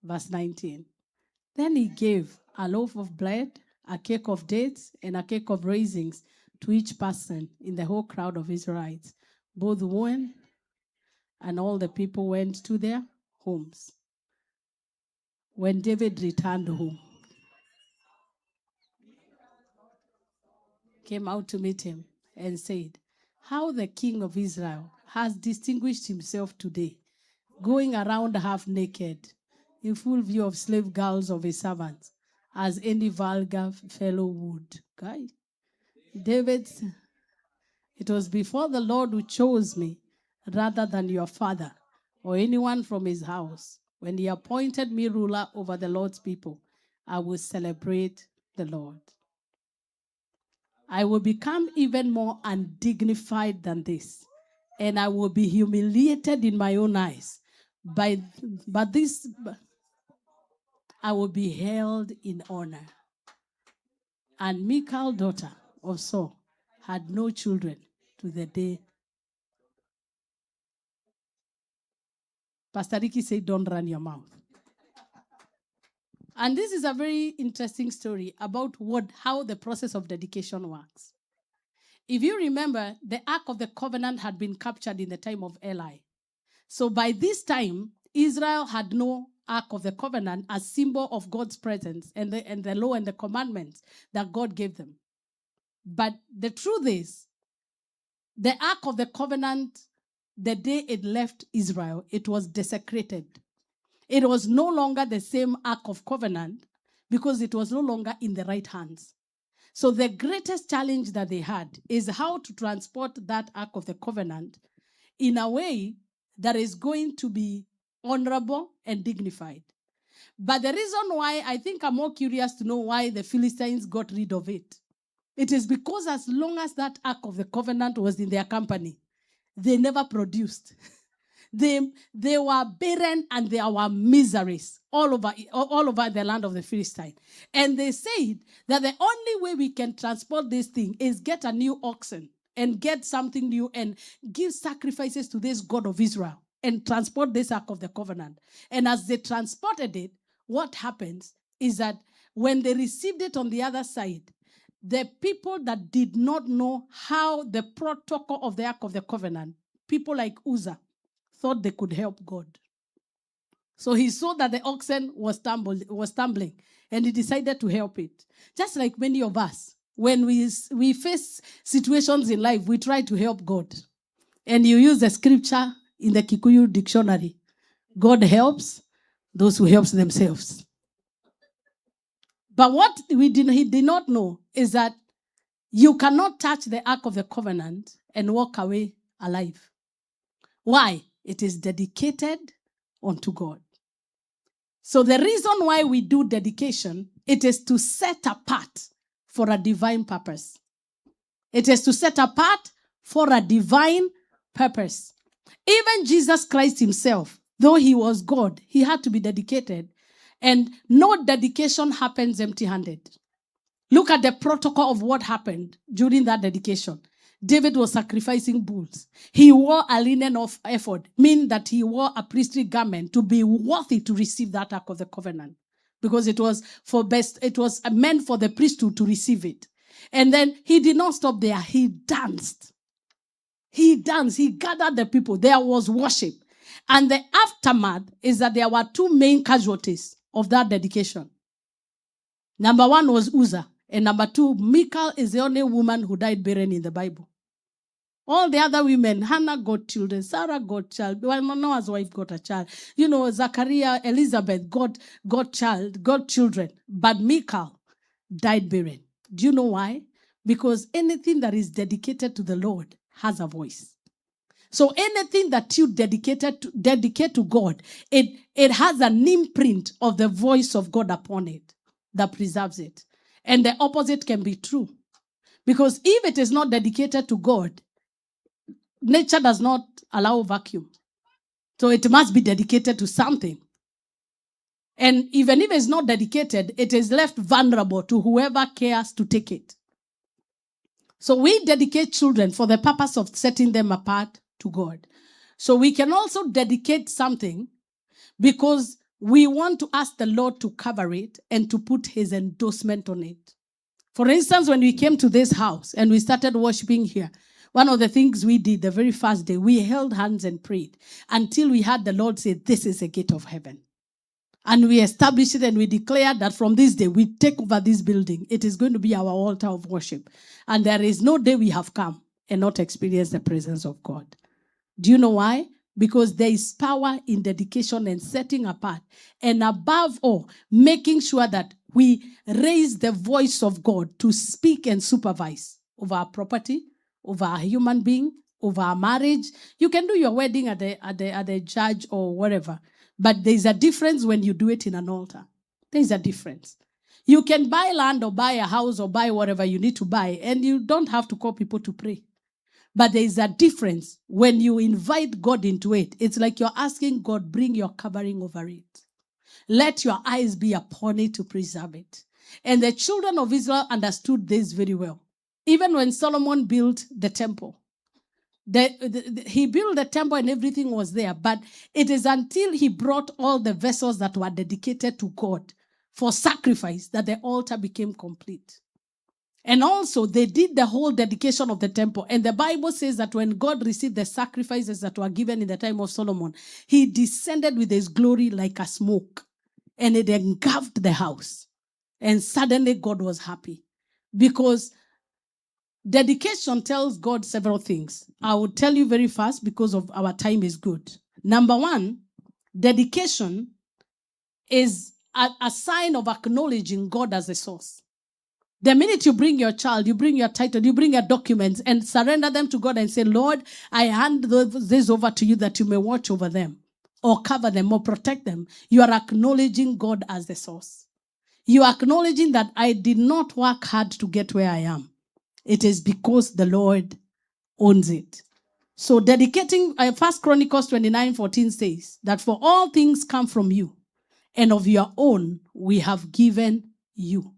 Verse 19. Then he gave a loaf of bread, a cake of dates, and a cake of raisins to each person in the whole crowd of Israelites. Both women and all the people went to their homes. When David returned home, came out to meet him and said, "How the king of Israel has distinguished himself today, going around half naked, in full view of slave girls of his servants, as any vulgar fellow would." Okay? David, it was before the Lord who chose me rather than your father or anyone from his house. When he appointed me ruler over the Lord's people, I will celebrate the Lord. I will become even more undignified than this, and I will be humiliated in my own eyes. But this, I will be held in honor. And Michal, daughter of Saul, had no children to the day. Pastor Ricky said, "Don't run your mouth." And this is a very interesting story about how the process of dedication works. If you remember, the Ark of the Covenant had been captured in the time of Eli. So by this time, Israel had no Ark of the Covenant as symbol of God's presence and the law and the commandments that God gave them. But the truth is, the Ark of the Covenant, the day it left Israel, it was desecrated. It was no longer the same Ark of Covenant because it was no longer in the right hands. So the greatest challenge that they had is how to transport that Ark of the Covenant in a way that is going to be honorable and dignified. But the reason why, I think I'm more curious to know why the Philistines got rid of it. It is because as long as that Ark of the Covenant was in their company, they never produced. They were barren and there were miseries all over the land of the Philistines. And they said that the only way we can transport this thing is get a new oxen and get something new and give sacrifices to this God of Israel and transport this Ark of the Covenant. And as they transported it, what happens is that when they received it on the other side, the people that did not know how the protocol of the Ark of the Covenant, people like Uzzah, thought they could help God. So he saw that the oxen was stumbling, and he decided to help it. Just like many of us, when we face situations in life, we try to help God. And you use the scripture in the Kikuyu dictionary. God helps those who help themselves. But what he did not know is that you cannot touch the Ark of the Covenant and walk away alive. Why? It is dedicated unto God. So the reason why we do dedication, it is to set apart for a divine purpose. It is to set apart for a divine purpose. Even Jesus Christ himself, though he was God, he had to be dedicated. And no dedication happens empty-handed. Look at the protocol of what happened during that dedication. David was sacrificing bulls. He wore a linen of ephod, meaning that he wore a priestly garment to be worthy to receive that Ark of the Covenant, because it was meant for the priesthood to receive it. And then he did not stop there. He danced. He gathered the people. There was worship. And the aftermath is that there were two main casualties of that dedication. Number one was Uzzah. And number two, Michal is the only woman who died barren in the Bible. All the other women, Hannah got children, Sarah got child, Noah's wife got a child. Zachariah, Elizabeth got children. But Michal died barren. Do you know why? Because anything that is dedicated to the Lord has a voice. So anything that you dedicate to God, it has an imprint of the voice of God upon it that preserves it. And the opposite can be true. Because if it is not dedicated to God, nature does not allow vacuum. So it must be dedicated to something. And even if it's not dedicated, it is left vulnerable to whoever cares to take it. So we dedicate children for the purpose of setting them apart to God. So we can also dedicate something because we want to ask the Lord to cover it and to put his endorsement on it. For instance, when we came to this house and we started worshiping here, one of the things we did the very first day, we held hands and prayed until we heard the Lord say, this is a gate of heaven. And we established it and we declared that from this day, we take over this building. It is going to be our altar of worship. And there is no day we have come and not experienced the presence of God. Do you know why? Because there is power in dedication and setting apart. And above all, making sure that we raise the voice of God to speak and supervise over our property, over our human being, over our marriage. You can do your wedding at the church or wherever. But there's a difference when you do it in an altar. There's a difference. You can buy land or buy a house or buy whatever you need to buy, and you don't have to call people to pray. But there's a difference when you invite God into it. It's like you're asking God, bring your covering over it. Let your eyes be upon it to preserve it. And the children of Israel understood this very well. Even when Solomon built the temple, he built the temple and everything was there, but it is until he brought all the vessels that were dedicated to God for sacrifice that the altar became complete. And also, they did the whole dedication of the temple. And the Bible says that when God received the sacrifices that were given in the time of Solomon, he descended with his glory like a smoke. And it engulfed the house. And suddenly God was happy. Because dedication tells God several things. I will tell you very fast because of our time is good. Number one, dedication is a sign of acknowledging God as a source. The minute you bring your child, you bring your title, you bring your documents and surrender them to God and say, Lord, I hand this over to you that you may watch over them or cover them or protect them. You are acknowledging God as the source. You are acknowledging that I did not work hard to get where I am. It is because the Lord owns it. So dedicating, 1 Chronicles 29:14 says that for all things come from you, and of your own we have given you.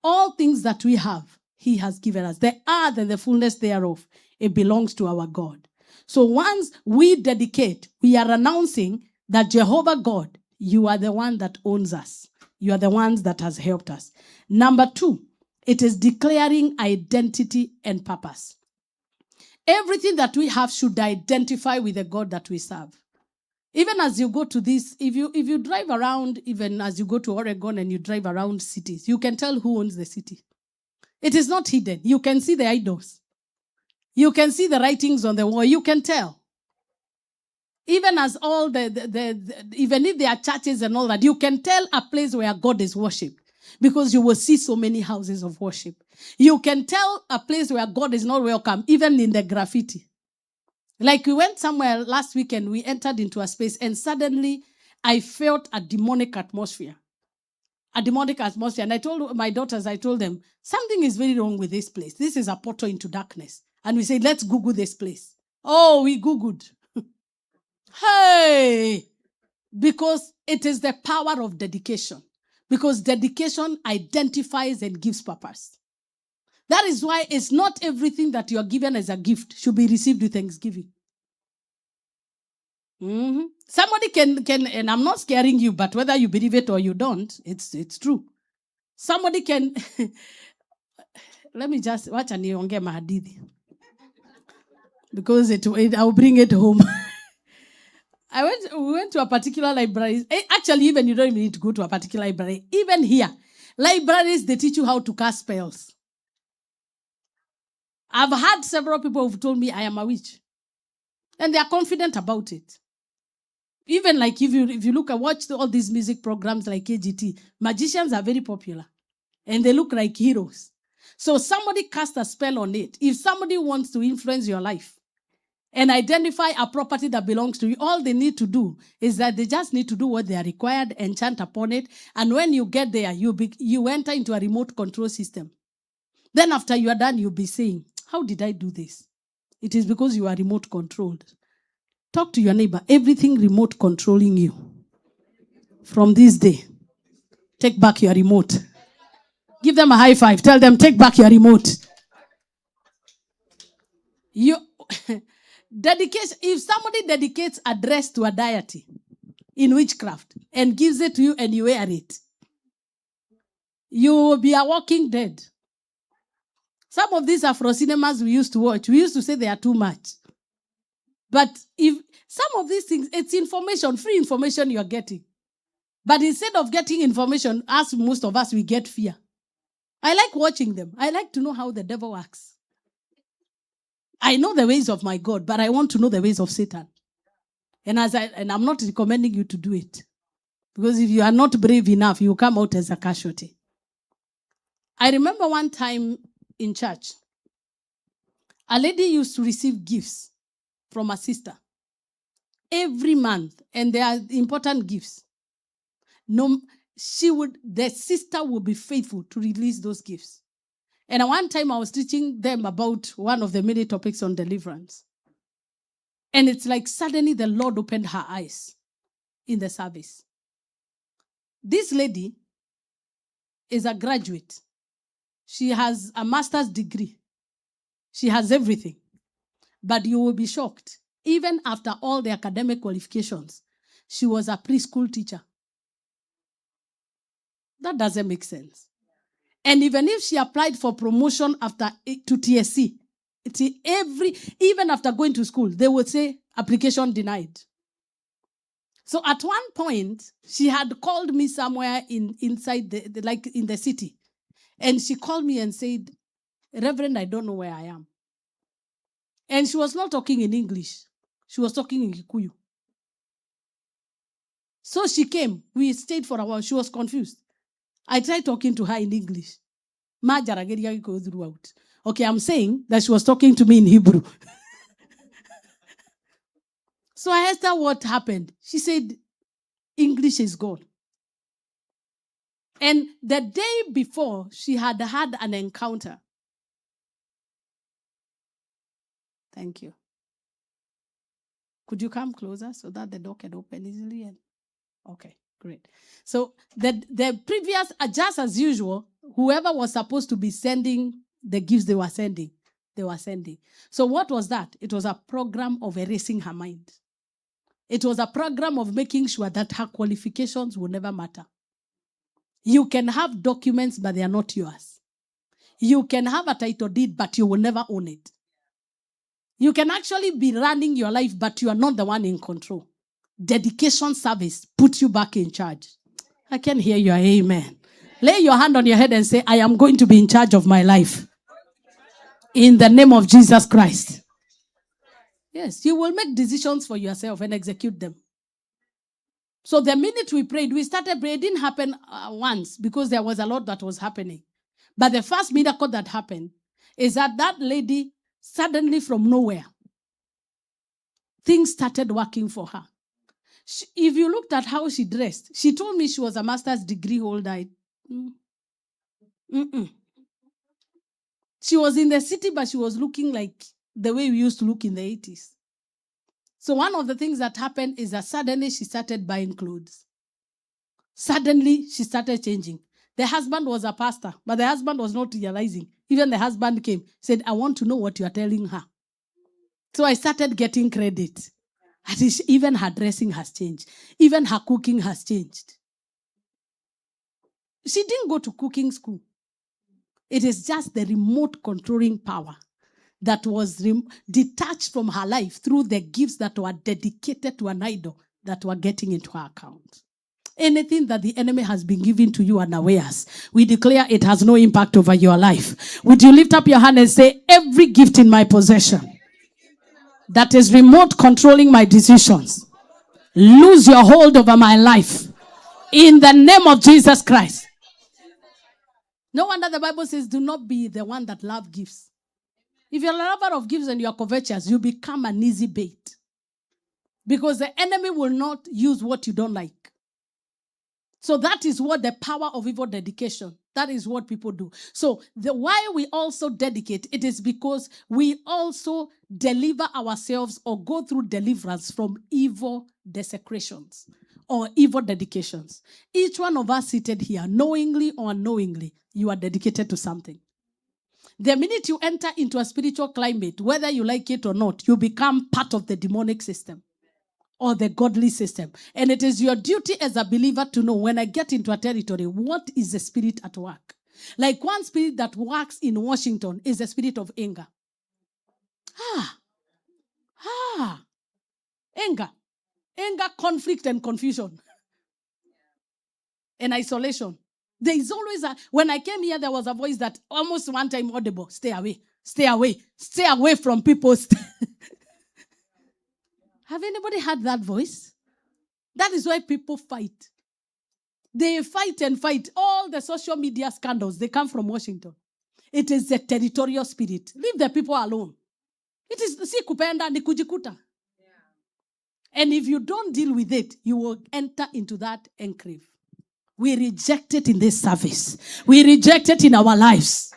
All things that we have, he has given us. The earth and the fullness thereof, it belongs to our God. So once we dedicate, we are announcing that Jehovah God, you are the one that owns us. You are the ones that has helped us. Number two, it is declaring identity and purpose. Everything that we have should identify with the God that we serve. Even as you go to this, if you drive around, even as you go to Oregon and you drive around cities, you can tell who owns the city. It is not hidden. You can see the idols. You can see the writings on the wall. You can tell. Even as all even if there are churches and all that, you can tell a place where God is worshipped because you will see so many houses of worship. You can tell a place where God is not welcome, even in the graffiti. Like we went somewhere last weekend, we entered into a space and suddenly I felt a demonic atmosphere. A demonic atmosphere. And I told my daughters, I told them, something is very wrong with this place. This is a portal into darkness. And we said, let's Google this place. Oh, we Googled. Hey! Because it is the power of dedication. Because dedication identifies and gives purpose. That is why it's not everything that you are given as a gift should be received with thanksgiving. Mm-hmm. Somebody can, and I'm not scaring you, but whether you believe it or you don't, it's true. Somebody can, let me just watch and you get my hadithi. Because I'll bring it home. We went to a particular library. Actually, even you don't even need to go to a particular library. Even here, libraries, they teach you how to cast spells. I've had several people who've told me I am a witch. And they are confident about it. Even like if you look at watch all these music programs like KGT, magicians are very popular. And they look like heroes. So somebody cast a spell on it. If somebody wants to influence your life and identify a property that belongs to you, all they need to do is that they just need to do what they are required and chant upon it. And when you get there, you enter into a remote control system. Then after you are done, you'll be saying, how did I do this? It is because you are remote controlled. Talk to your neighbor. Everything remote controlling you. From this day, take back your remote. Give them a high five. Tell them, take back your remote. You dedication. If somebody dedicates a dress to a deity in witchcraft and gives it to you and you wear it, you will be a walking dead. Some of these Afro cinemas we used to watch, we used to say they are too much. But if some of these things, it's information, free information you're getting. But instead of getting information, as most of us, we get fear. I like watching them. I like to know how the devil works. I know the ways of my God, but I want to know the ways of Satan. And I'm not recommending you to do it. Because if you are not brave enough, you come out as a casualty. I remember one time in church, a lady used to receive gifts from a sister every month, and they are important gifts. No, the sister would be faithful to release those gifts. And at one time I was teaching them about one of the many topics on deliverance. And it's like suddenly the Lord opened her eyes in the service. This lady is a graduate. She has a master's degree. She has everything. But you will be shocked. Even after all the academic qualifications, she was a preschool teacher. That doesn't make sense. And even if she applied for promotion to TSC, even after going to school, they would say application denied. So at one point, she had called me somewhere inside in the city. And she called me and said, Reverend, I don't know where I am. And she was not talking in English. She was talking in Kikuyu. So she came. We stayed for a while. She was confused. I tried talking to her in English. Okay, I'm saying that she was talking to me in Hebrew. So I asked her what happened. She said, English is God. And the day before, she had had an encounter. Thank you. Could you come closer so that the door can open easily? Okay, great. So the previous, just as usual, whoever was supposed to be sending the gifts they were sending. So what was that? It was a program of erasing her mind. It was a program of making sure that her qualifications will never matter. You can have documents, but they are not yours. You can have a title deed, but you will never own it. You can actually be running your life, but you are not the one in control. Dedication service puts you back in charge. I can hear your amen. Lay your hand on your head and say, I am going to be in charge of my life. In the name of Jesus Christ. Yes, you will make decisions for yourself and execute them. So the minute we prayed, we started praying. It didn't happen once because there was a lot that was happening. But the first miracle that happened is that lady, suddenly from nowhere, things started working for her. If you looked at how she dressed, she told me she was a master's degree holder. She was in the city, but she was looking like the way we used to look in the 80s. So one of the things that happened is that suddenly she started buying clothes. Suddenly she started changing. The husband was a pastor, but the husband was not realizing. Even the husband came, said, I want to know what you are telling her. So I started getting credit. Even her dressing has changed. Even her cooking has changed. She didn't go to cooking school. It is just the remote controlling power that was detached from her life through the gifts that were dedicated to an idol that were getting into her account. Anything that the enemy has been giving to you unawares, we declare it has no impact over your life. Would you lift up your hand and say, every gift in my possession that is remote controlling my decisions, lose your hold over my life in the name of Jesus Christ. No wonder the Bible says, do not be the one that love gifts. If you're a lover of gifts and you're covetous, you become an easy bait. Because the enemy will not use what you don't like. So that is what the power of evil dedication, that is what people do. So why we also dedicate, it is because we also deliver ourselves or go through deliverance from evil desecrations or evil dedications. Each one of us seated here, knowingly or unknowingly, you are dedicated to something. The minute you enter into a spiritual climate, whether you like it or not, you become part of the demonic system or the godly system. And it is your duty as a believer to know, when I get into a territory, what is the spirit at work? Like one spirit that works in Washington is the spirit of anger. Anger, conflict, and confusion. And isolation. There is always when I came here, there was a voice that almost one time audible: stay away, stay away, stay away from people. Have anybody heard that voice? That is why people fight. They fight and fight. All the social media scandals, they come from Washington. It is the territorial spirit. Leave the people alone. It is si kupenda ni kujikuta. And if you don't deal with it, you will enter into that enclave. We reject it in this service. We reject it in our lives.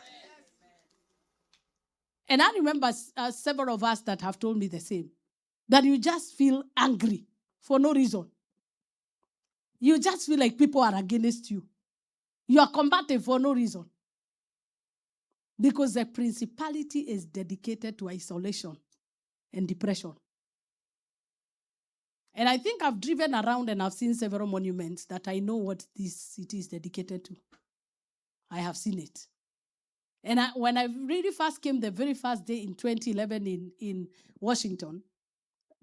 And I remember several of us that have told me the same. That you just feel angry for no reason. You just feel like people are against you. You are combative for no reason. Because the principality is dedicated to isolation and depression. And I think I've driven around and I've seen several monuments that I know what this city is dedicated to. I have seen it. And when I really first came the very first day in 2011 in Washington,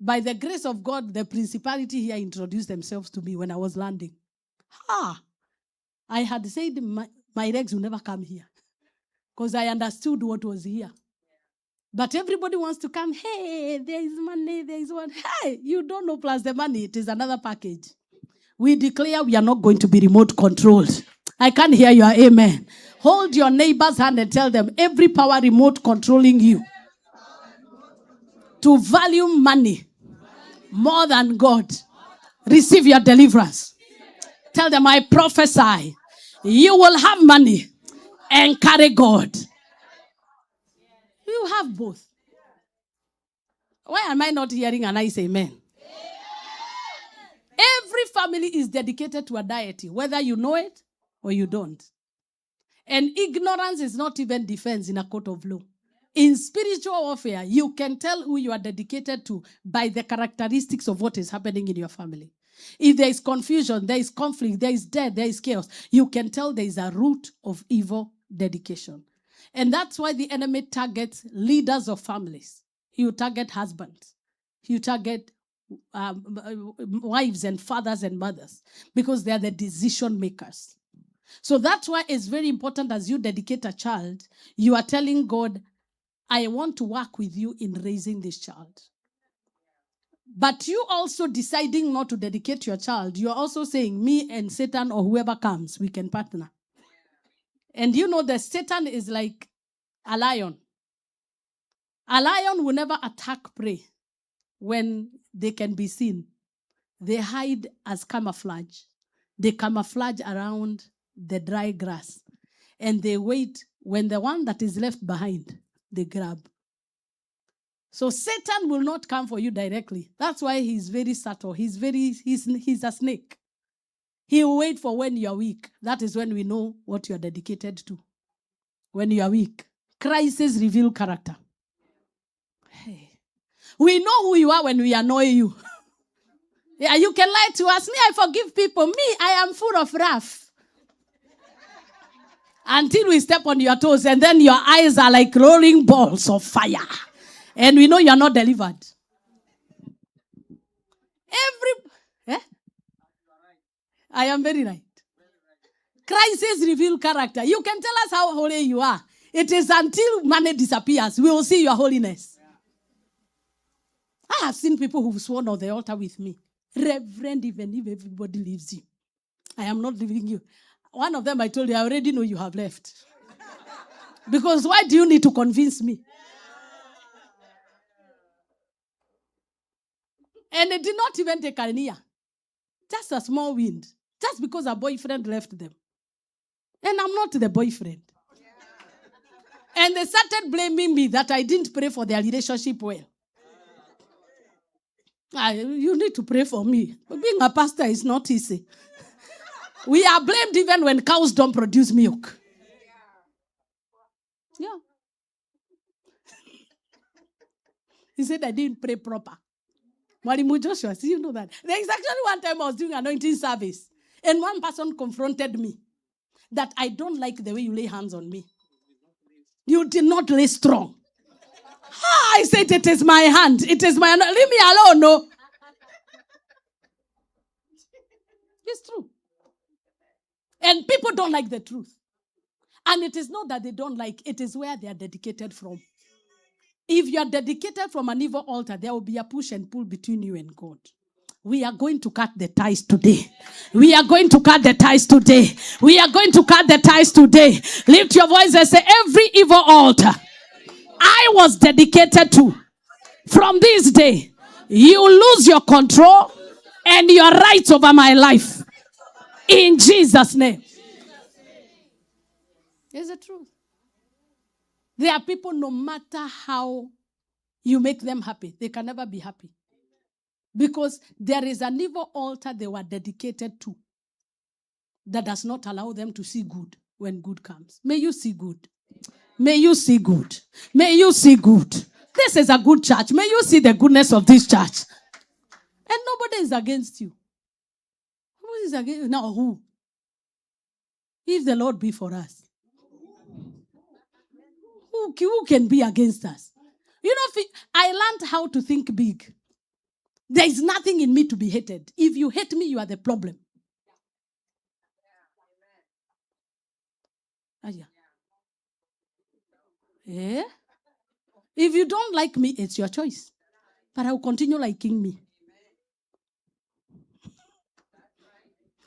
by the grace of God, the principality here introduced themselves to me when I was landing. I had said my legs will never come here because I understood what was here. But everybody wants to come. Hey, there is money, there is one. Hey, you don't know, plus the money, it is another package. We declare we are not going to be remote controlled. I can't hear your amen. Hold your neighbor's hand and tell them, every power remote controlling you to value money more than God, receive your deliverance. Tell them, I prophesy, you will have money and carry God. You have both. Why am I not hearing a nice amen? Every family is dedicated to a deity, whether you know it or you don't. And ignorance is not even defense in a court of law. In spiritual warfare, you can tell who you are dedicated to by the characteristics of what is happening in your family. If there is confusion, there is conflict, there is death, there is chaos, you can tell there is a root of evil dedication. And that's why the enemy targets leaders of families. He will target husbands. He will target wives and fathers and mothers because they are the decision makers. So that's why it's very important as you dedicate a child, you are telling God, I want to work with you in raising this child. But you also deciding not to dedicate your child, you're also saying, me and Satan or whoever comes, we can partner. And you know that Satan is like a lion. A lion will never attack prey when they can be seen. They hide as camouflage. They camouflage around the dry grass. And they wait when the one that is left behind, they grab. So Satan will not come for you directly. That's why he's very subtle. He's a snake. He will wait for when you are weak. That is when we know what you are dedicated to. When you are weak. Crises reveal character. Hey. We know who you are when we annoy you. Yeah, you can lie to us. Me, I forgive people. Me, I am full of wrath. Until we step on your toes and then your eyes are like rolling balls of fire. And we know you are not delivered. I am very right. Crises reveal character. You can tell us how holy you are. It is until money disappears, we will see your holiness. I have seen people who've sworn on the altar with me. Reverend, even if everybody leaves you, I am not leaving you. One of them I told you, I already know you have left. Because why do you need to convince me? And it did not even take an ear. Just a small wind. Just because a boyfriend left them. And I'm not the boyfriend. And they started blaming me that I didn't pray for their relationship well. You need to pray for me. Being a pastor is not easy. We are blamed even when cows don't produce milk. Yeah. He said I didn't pray proper. Mwalimu Joshua, see, you know that. There is actually one time I was doing anointing service, and one person confronted me that I don't like the way you lay hands on me. You did not lay strong. I said, it is my hand. It is my hand. Leave me alone, no. It's true. And people don't like the truth. And it is not that they don't like, it is where they are dedicated from. If you are dedicated from an evil altar, there will be a push and pull between you and God. We are going to cut the ties today. We are going to cut the ties today. We are going to cut the ties today. Lift your voice and say, every evil altar I was dedicated to, from this day, you lose your control and your rights over my life. In Jesus' name. It's the truth. There are people, no matter how you make them happy, they can never be happy. Because there is an evil altar they were dedicated to that does not allow them to see good when good comes. May you see good. May you see good. May you see good. This is a good church. May you see the goodness of this church. And nobody is against you. Who is against you? Now who? If the Lord be for us, who can be against us? You know, I learned how to think big. There is nothing in me to be hated. If you hate me, you are the problem. Yeah. If you don't like me, it's your choice. But I will continue liking me.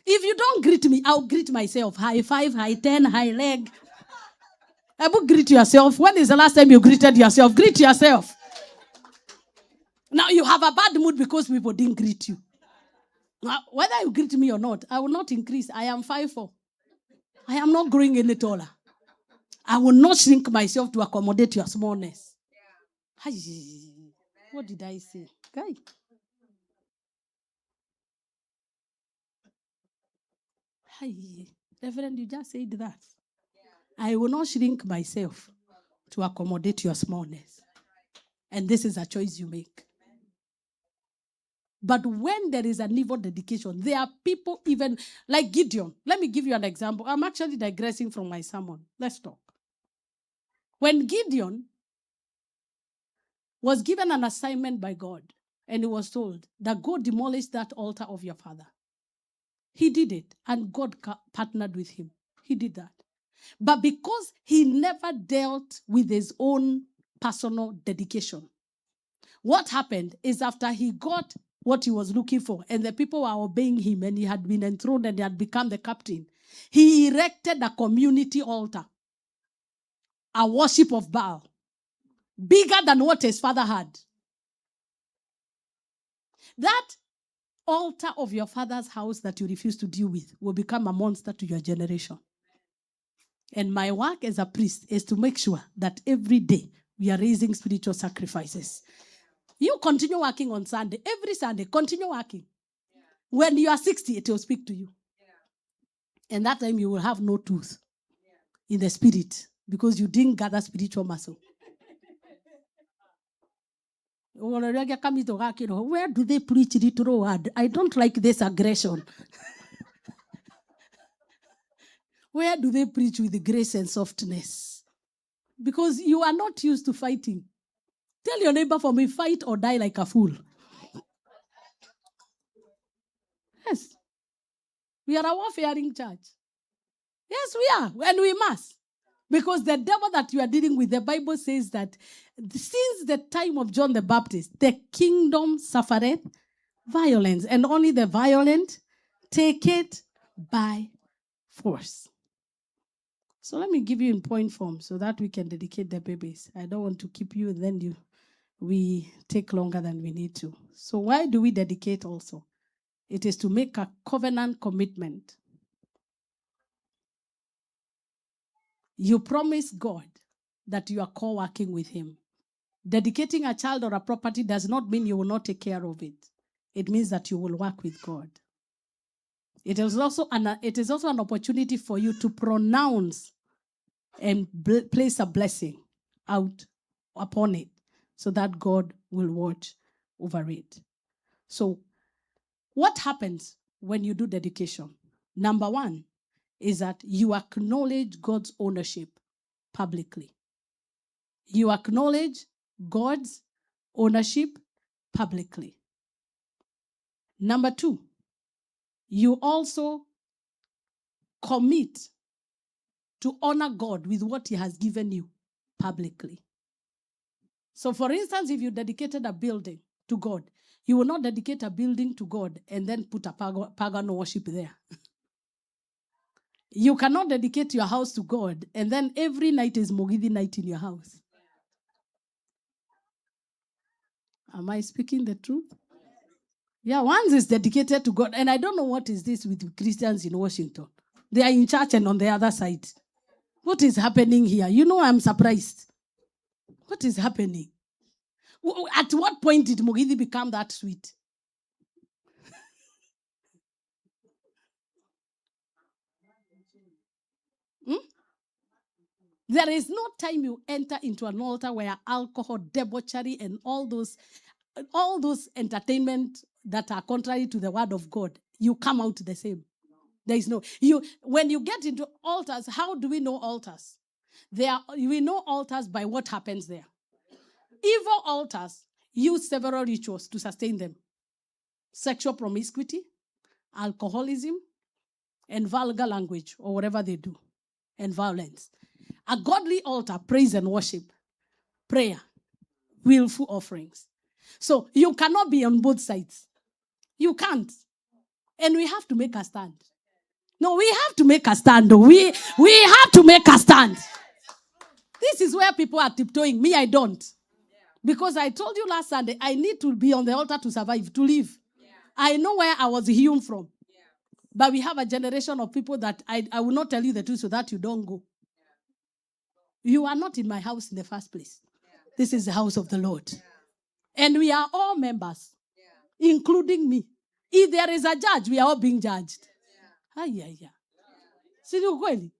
If you don't greet me, I'll greet myself. High five, high 10, high leg. I will greet yourself. When is the last time you greeted yourself? Greet yourself. Now you have a bad mood because people didn't greet you. Now, whether you greet me or not, I will not increase. I am 5'4". I am not growing any taller. I will not shrink myself to accommodate your smallness. Yeah. What did I say? Guy. Hi. Reverend, you just said that. I will not shrink myself to accommodate your smallness. And this is a choice you make. But when there is an evil dedication, there are people even like Gideon. Let me give you an example. I'm actually digressing from my sermon. Let's talk. When Gideon was given an assignment by God, and he was told that go demolish that altar of your father. He did it, and God partnered with him. He did that. But because he never dealt with his own personal dedication, what happened is after he got what he was looking for, and the people were obeying him, and he had been enthroned, and he had become the captain, he erected a community altar, a worship of Baal, bigger than what his father had. That altar of your father's house that you refuse to deal with will become a monster to your generation. And my work as a priest is to make sure that every day we are raising spiritual sacrifices. You continue working on Sunday. Every Sunday, continue working. When you are 60, it will speak to you. And that time you will have no tooth in the spirit because you didn't gather spiritual muscle. Where do they preach literal word? I don't like this aggression. Where do they preach with grace and softness? Because you are not used to fighting. Tell your neighbor, for me, fight or die like a fool. Yes. We are a warfaring church. Yes, we are. And we must. Because the devil that you are dealing with, the Bible says that since the time of John the Baptist, the kingdom suffereth violence. And only the violent take it by force. So let me give you in point form so that we can dedicate the babies. I don't want to keep you, then we take longer than we need to. So why do we dedicate also? It is to make a covenant commitment. You promise God that you are co-working with him. Dedicating a child or a property does not mean you will not take care of it. It means that you will work with God. It is also an opportunity for you to pronounce and place a blessing out upon it so that God will watch over it. So what happens when you do dedication? Number one is that you acknowledge God's ownership publicly. You acknowledge God's ownership publicly. Number two, you also commit to honor God with what He has given you publicly. So, for instance, if you dedicated a building to God, you will not dedicate a building to God and then put a pagan worship there. You cannot dedicate your house to God and then every night is Mogidi night in your house. Am I speaking the truth? Yeah, once is dedicated to God. And I don't know what is this with Christians in Washington. They are in church and on the other side. What is happening here? You know, I'm surprised. What is happening? At what point did Mogidi become that sweet? There is no time you enter into an altar where alcohol, debauchery, and all those entertainment that are contrary to the word of God, you come out the same. There is no when you get into altars. How do we know altars? We know altars by what happens there. Evil altars use several rituals to sustain them: sexual promiscuity, alcoholism, and vulgar language, or whatever they do, and violence. A godly altar, praise and worship, prayer, willful offerings. So you cannot be on both sides. You can't. And we have to make a stand. No, we have to make a stand. We have to make a stand. This is where people are tiptoeing. Me, I don't. Because I told you last Sunday, I need to be on the altar to survive, to live. I know where I was hewn from. But we have a generation of people that I will not tell you the truth so that you don't go. You are not in my house in the first place. This is the house of the Lord. And we are all members, including me. If there is a judge, we are all being judged. Sio kweli?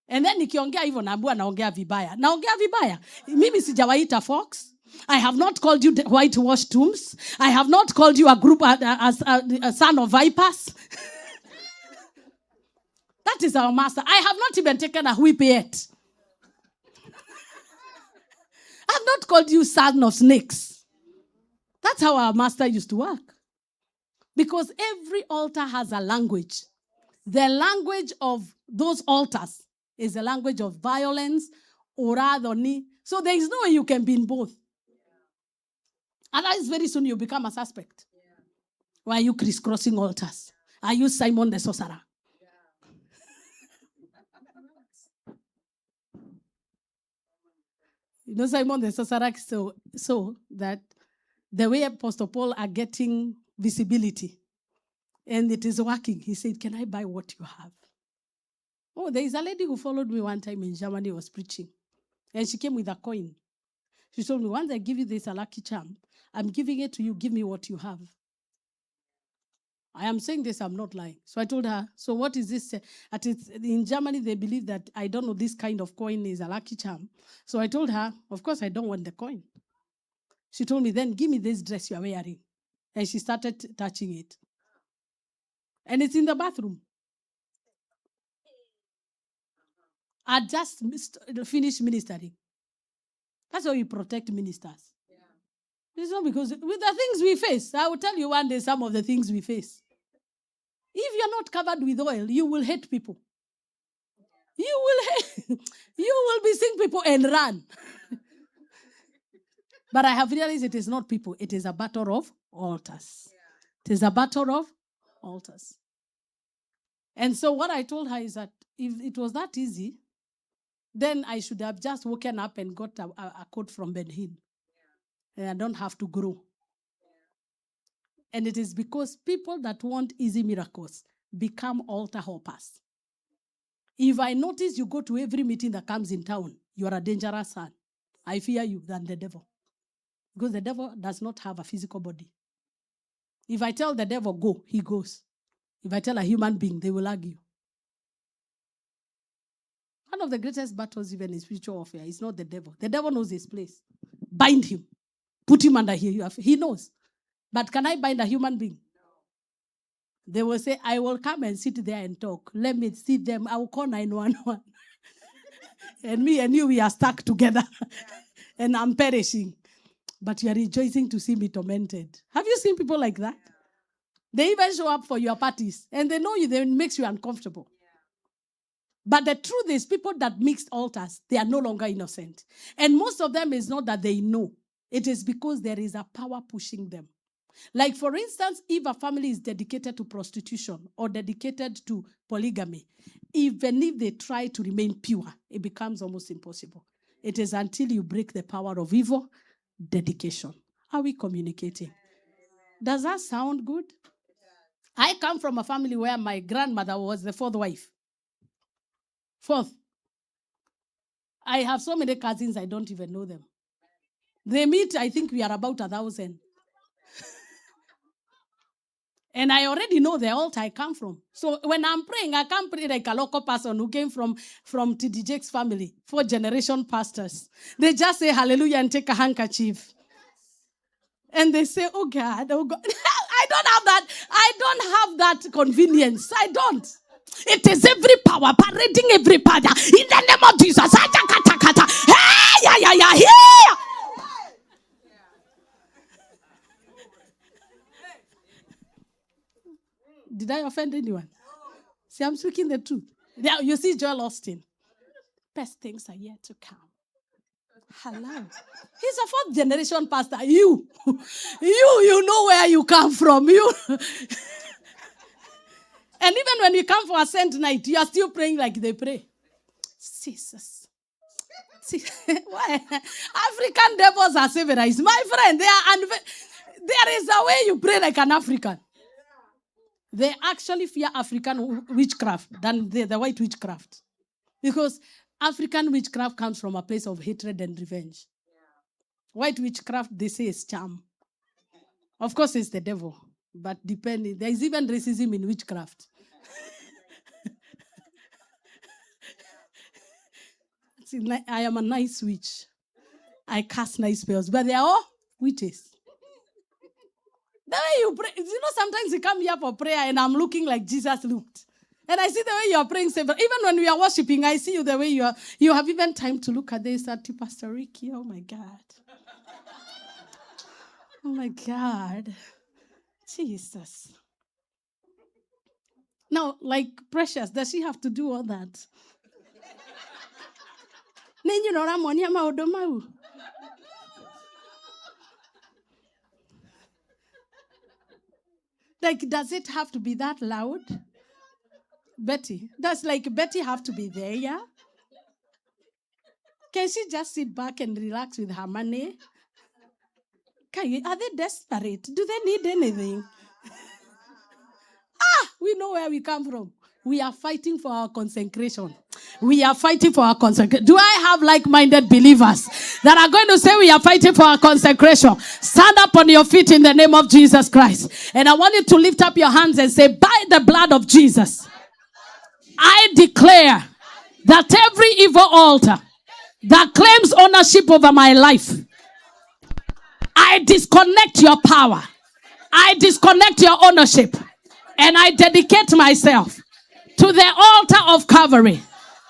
And then nikiongea hivyo naambia naongea vibaya. Naongea vibaya. Mimi sijawaita fox. I have not called you whitewashed tombs. I have not called you a group, a son of vipers. That is our master. I have not even taken a whip yet. I have not called you son of snakes. That's how our master used to work. Because every altar has a language. The language of those altars is the language of violence, oradoni. So there is no way you can be in both. Otherwise, very soon you become a suspect. Why are you crisscrossing altars? Are you Simon the sorcerer? You know Simon the sorcerer, so that the way Apostle Paul are getting visibility, and it is working. He said, can I buy what you have? Oh, there is a lady who followed me one time in Germany, was preaching. And she came with a coin. She told me, once I give you this a lucky charm, I'm giving it to you. Give me what you have. I am saying this, I'm not lying. So I told her, so what is this? In Germany, they believe that I don't know this kind of coin is a lucky charm. So I told her, of course, I don't want the coin. She told me, then give me this dress you are wearing. And she started touching it. And it's in the bathroom. I just finished ministering. That's how you protect ministers. It's not because with the things we face. I will tell you one day some of the things we face. If you're not covered with oil, you will hate people. You will be seeing people and run. But I have realized it is not people. It is a battle of altars. It is a battle of altars. And so what I told her is that if it was that easy, then I should have just woken up and got a coat from Ben Hinn. And I don't have to grow. And it is because people that want easy miracles become altar hoppers. If I notice you go to every meeting that comes in town, you are a dangerous son. I fear you than the devil. Because the devil does not have a physical body. If I tell the devil, go, he goes. If I tell a human being, they will argue. One of the greatest battles even in spiritual warfare is not the devil. The devil knows his place. Bind him. Put him under here. He knows. But can I bind a human being? They will say, I will come and sit there and talk. Let me see them. I will call 911. And me and you, we are stuck together. And I'm perishing. But you are rejoicing to see me tormented. Have you seen people like that? They even show up for your parties. And they know you, they makes you uncomfortable. But the truth is, people that mixed altars, they are no longer innocent. And most of them is not that they know. It is because there is a power pushing them. Like, for instance, if a family is dedicated to prostitution or dedicated to polygamy, even if they try to remain pure, it becomes almost impossible. It is until you break the power of evil, dedication. Are we communicating? Does that sound good? I come from a family where my grandmother was the fourth wife. Fourth. I have so many cousins, I don't even know them. They meet, I think we are about 1,000. And I already know the altar I come from. So when I'm praying, I can't pray like a local person who came from TD Jake's family, 4th-generation pastors. They just say hallelujah and take a handkerchief. And they say, oh God, oh God. I don't have that convenience. I don't. It is every power, parading every power. In the name of Jesus. Hey, yeah. Did I offend anyone? See, I'm speaking the truth. Now, you see Joel Austin. Best things are yet to come. Hello. He's a 4th-generation pastor. You know where you come from. And even when you come for Asaph Night, you are still praying like they pray. Jesus. Why? African devils are civilized. My friend, there is a way you pray like an African. They actually fear African witchcraft than the white witchcraft. Because African witchcraft comes from a place of hatred and revenge. White witchcraft, they say, is charm. Of course, it's the devil. But depending, there is even racism in witchcraft. See, I am a nice witch. I cast nice spells. But they are all witches. The way you pray, sometimes you come here for prayer and I'm looking like Jesus looked. And I see the way you are praying. Even when we are worshiping, I see you the way you are. You have even time to look at this at Pastor Ricky. Oh my God. Oh my God. Jesus. Now, like Precious, does she have to do all that? Like, does it have to be that loud? Betty, does Betty have to be there, yeah? Can she just sit back and relax with her money? Are they desperate? Do they need anything? We know where we come from. We are fighting for our consecration. We are fighting for our consecration. Do I have like-minded believers that are going to say we are fighting for our consecration? Stand up on your feet in the name of Jesus Christ. And I want you to lift up your hands and say, by the blood of Jesus, I declare that every evil altar that claims ownership over my life, I disconnect your power. I disconnect your ownership. And I dedicate myself to the altar of Calvary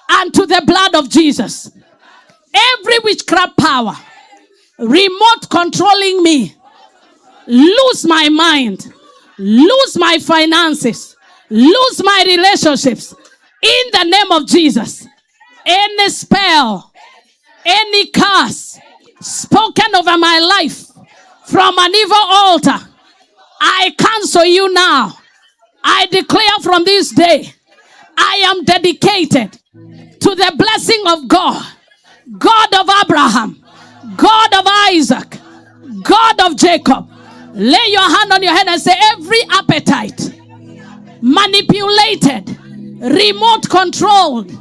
and to the blood of Jesus. Every witchcraft power, remote controlling me, lose my mind, lose my finances, lose my relationships. In the name of Jesus, any spell, any curse spoken over my life from an evil altar, I cancel you now. I declare from this day, I am dedicated to the blessing of God, God of Abraham, God of Isaac, God of Jacob. Lay your hand on your head and say, every appetite manipulated, remote controlled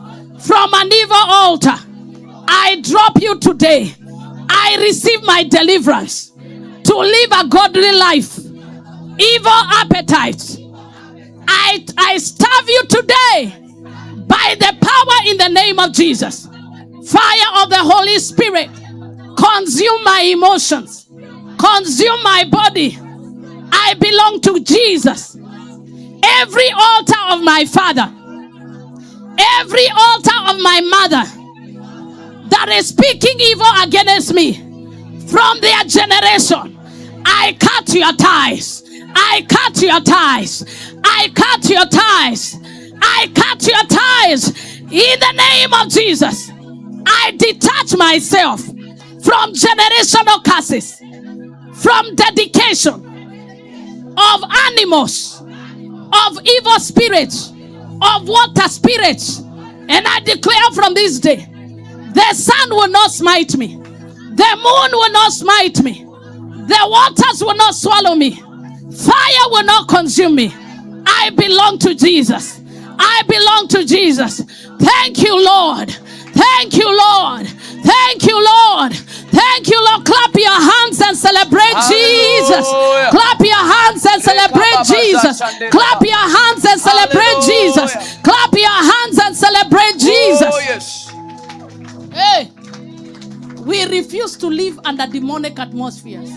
from an evil altar, I drop you today. I receive my deliverance to live a godly life. Evil appetites, I starve you today By the power in the name of Jesus. Fire of the Holy Spirit. Consume my emotions. Consume my body. I belong to Jesus. Every altar of my father, every altar of my mother that is speaking evil against me from their generation, I cut your ties. I cut your ties. I cut your ties. I cut your ties. In the name of Jesus, I detach myself from generational curses, from dedication of animals, of evil spirits, of water spirits. And I declare from this day, the sun will not smite me. The moon will not smite me. The waters will not swallow me. Fire will not consume me. I belong to Jesus. I belong to Jesus. Thank you, Lord. Thank you, Lord. Thank you, Lord. Thank you, Lord. Clap your hands and celebrate Jesus. Clap your hands and celebrate Jesus. Clap your hands and celebrate Jesus. Clap your hands and celebrate Jesus. Hey, we refuse to live under demonic atmospheres.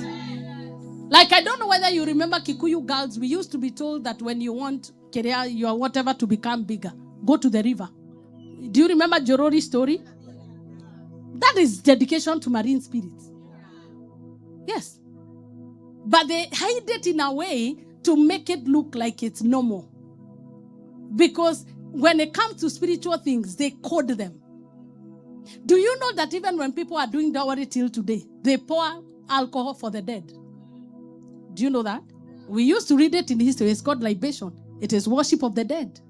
Like, I don't know whether you remember Kikuyu girls. We used to be told that when you want career, your whatever to become bigger, go to the river. Do you remember Jorori's story? That is dedication to marine spirits. Yes. But they hide it in a way to make it look like it's normal. Because when it comes to spiritual things, they code them. Do you know that even when people are doing dowry till today, they pour alcohol for the dead? Do you know that? We used to read it in history. It's called libation. It is worship of the dead.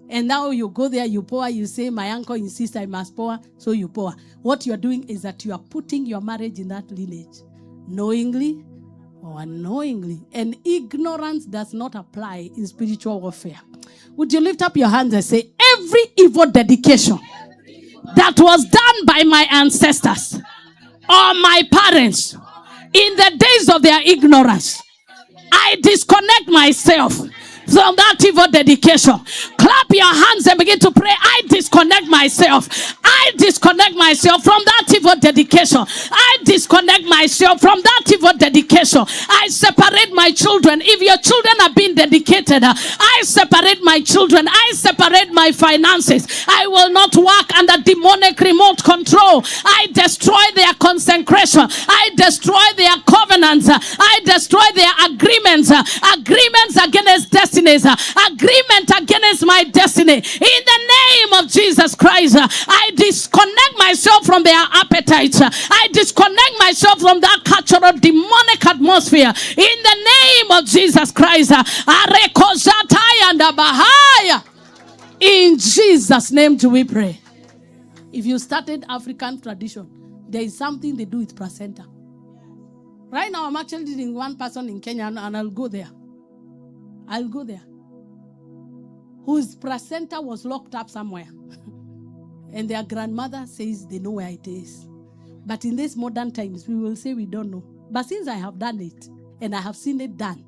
And now you go there, you pour, you say, my uncle insists I must pour, so you pour. What you are doing is that you are putting your marriage in that lineage, knowingly or unknowingly. And ignorance does not apply in spiritual warfare. Would you lift up your hands and say, every evil dedication that was done by my ancestors or my parents in the days of their ignorance, I disconnect myself from that evil dedication. Clap your hands and begin to pray. I disconnect myself. I disconnect myself from that evil dedication. I disconnect myself from that evil dedication. I separate my children. If your children are being dedicated, I separate my children. I separate my finances. I will not work under demonic remote control. I destroy their consecration. I destroy their covenants. I destroy their agreements. Agreements against destiny. Agreement against my destiny. In the name of Jesus Christ, I disconnect myself from their appetites. I disconnect myself from that cultural demonic atmosphere. In the name of Jesus Christ. In Jesus' name do we pray. If you started African tradition, there is something they do with placenta. Right now, I'm actually leading one person in Kenya, and I'll go there. I'll go there. Whose placenta was locked up somewhere. And their grandmother says they know where it is. But in these modern times, we will say we don't know. But since I have done it, and I have seen it done,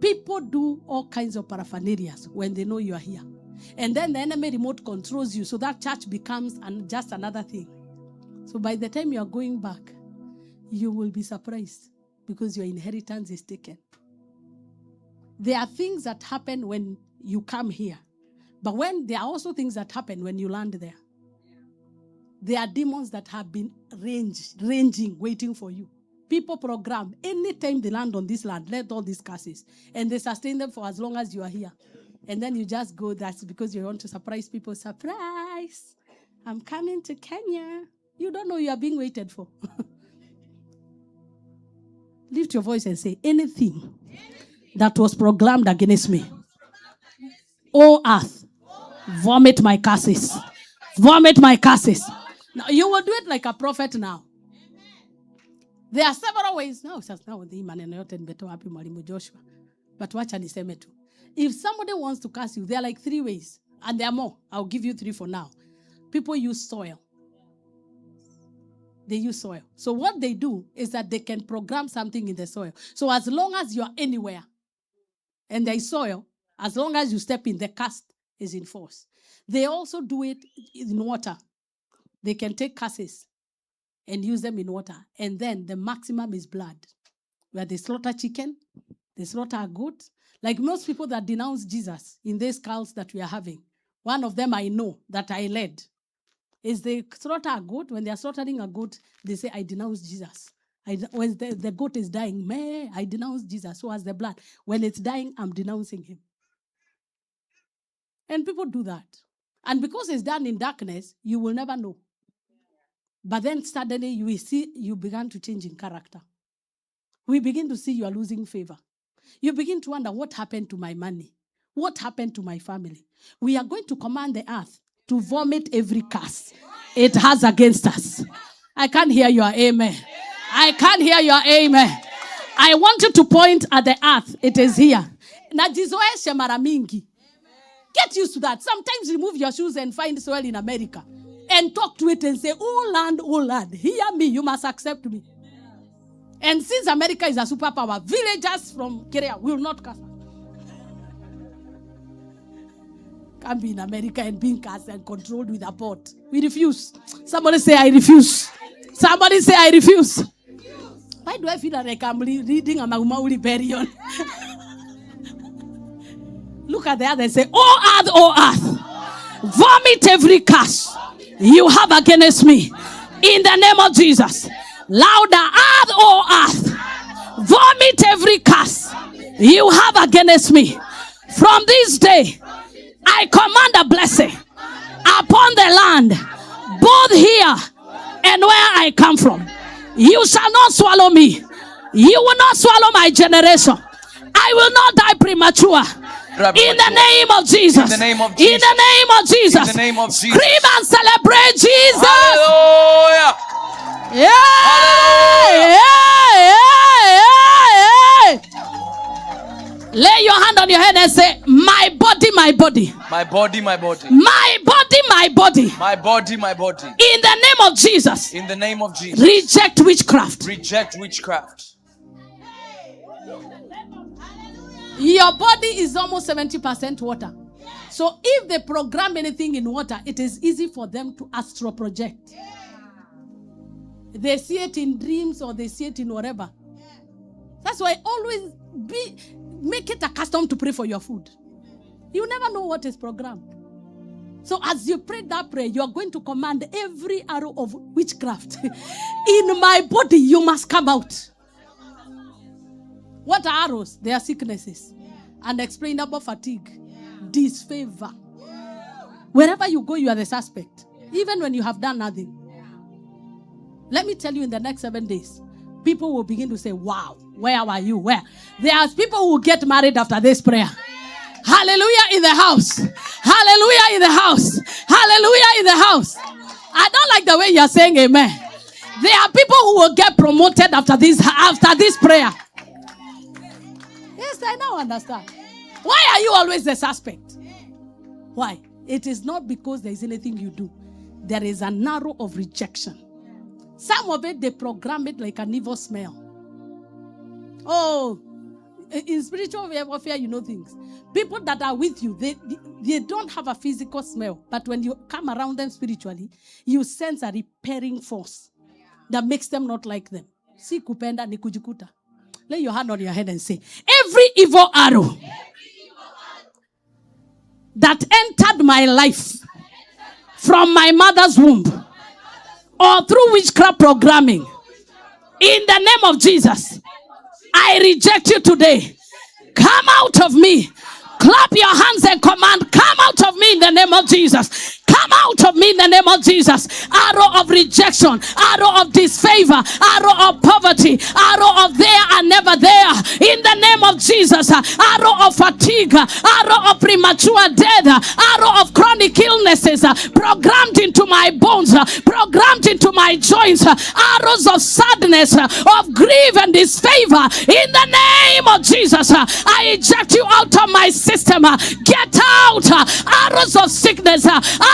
people do all kinds of paraphernalia when they know you are here. And then the enemy remote controls you, so that church becomes just another thing. So by the time you are going back, you will be surprised because your inheritance is taken. There are things that happen when you come here. But when there are also things that happen when you land there. There are demons that have been ranging, waiting for you. People program, anytime they land on this land, let all these curses. And they sustain them for as long as you are here. And then you just go, that's because you want to surprise people. Surprise! I'm coming to Kenya. You don't know you are being waited for. Lift your voice and say, anything that was programmed against me, O earth, vomit my curses. Vomit my curses. Now, you will do it like a prophet now. There are several ways. But watch and niseme tu. If somebody wants to curse you, there are like 3 ways. And there are more. I'll give you 3 for now. People use soil. They use soil. So what they do is that they can program something in the soil. So as long as you are anywhere and there is soil, as long as you step in, the cast is in force. They also do it in water. They can take curses and use them in water. And then the maximum is blood. Where they slaughter chicken, they slaughter a goat. Like most people that denounce Jesus in these cults that we are having. One of them I know that I led is they slaughter a goat. When they are slaughtering a goat, they say, I denounce Jesus. When the goat is dying, I denounce Jesus. So as the blood. When it's dying, I'm denouncing him. And people do that. And because it's done in darkness, you will never know. But then suddenly you will see you began to change in character. We begin to see you are losing favor. You begin to wonder, what happened to my money? What happened to my family? We are going to command the earth to vomit every curse it has against us. I can't hear your amen. I can't hear your amen. I want you to point at the earth. It is here. Najizoeshe mara mingi. Get used to that. Sometimes remove your shoes and find soil in America. And talk to it and say, oh land, hear me, you must accept me. And since America is a superpower, villagers from Korea will not cast. Can't be in America and being cast and controlled with a pot. We refuse. Somebody say, I refuse. Somebody say, I refuse. Why do I feel like I'm reading a Maumau rebellion? Look at the other and say, oh earth, vomit every curse you have against me. In the name of Jesus. Louder, earth, oh earth, vomit every curse you have against me. From this day, I command a blessing upon the land, both here and where I come from. You shall not swallow me. You will not swallow my generation. I will not die premature. In the name of Jesus. In the name of Jesus. In the name of Jesus. In the name of Jesus. Scream and celebrate Jesus. Hallelujah. Yeah. Lay your hand on your head and say, my body, my body. My body, my body. My body, my body. My body, my body. In the name of Jesus. In the name of Jesus. Reject witchcraft. Reject witchcraft. Your body is almost 70% water. So if they program anything in water, it is easy for them to astral project. They see it in dreams or they see it in whatever. That's why always make it accustomed to pray for your food. You never know what is programmed. So as you pray that prayer, you are going to command every arrow of witchcraft in my body, you must come out. What are arrows? They are sicknesses. Unexplainable fatigue. Disfavor. Wherever you go, you are the suspect. Even when you have done nothing. Let me tell you, in the next 7 days, people will begin to say, wow, where were you? Where? There are people who will get married after this prayer. Hallelujah in the house. Hallelujah in the house. Hallelujah in the house. I don't like the way you're saying amen. There are people who will get promoted after this prayer. Yes, I now understand. Why are you always the suspect? Why? It is not because there is anything you do. There is an arrow of rejection. Some of it, they program it like an evil smell. Oh, in spiritual warfare, you know things. People that are with you, they don't have a physical smell. But when you come around them spiritually, you sense a repairing force that makes them not like them. Si kupenda ni kujikuta. Lay your hand on your head and say, every evil arrow that entered my life from my mother's womb or through witchcraft programming, in the name of Jesus, I reject you today. Come out of me. Clap your hands and command, come out of me in the name of Jesus. Come out of me in the name of Jesus. Arrow of rejection, arrow of disfavor, arrow of poverty, arrow of there and never there. In the name of Jesus, arrow of fatigue, arrow of premature death, arrow of chronic illnesses, programmed into my bones, programmed into my joints, arrows of sadness, of grief and disfavor. In the name of Jesus, I eject you out of my system. Get out. Arrows of sickness,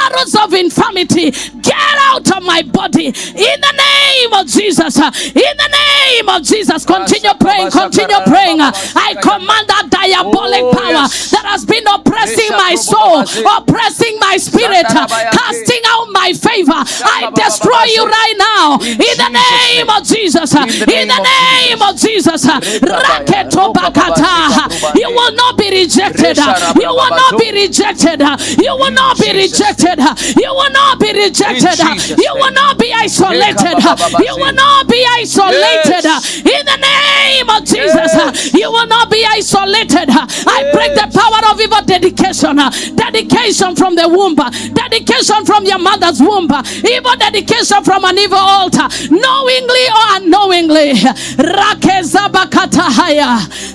arrows of infirmity, get out of my body. In the name of Jesus. In the name of Jesus. Continue praying. Continue praying. I command that diabolic power that has been oppressing my soul, oppressing my spirit, casting out my favor. I destroy you right now. In the name of Jesus. In the name of Jesus. You will not be rejected. You will not be rejected. You will not be rejected. You will not be rejected. You will not be isolated. You will not be isolated. In the name of Jesus, you will not be isolated. I break the power of evil dedication. Dedication from the womb. Dedication from your mother's womb. Evil dedication from an evil altar. Knowingly or unknowingly.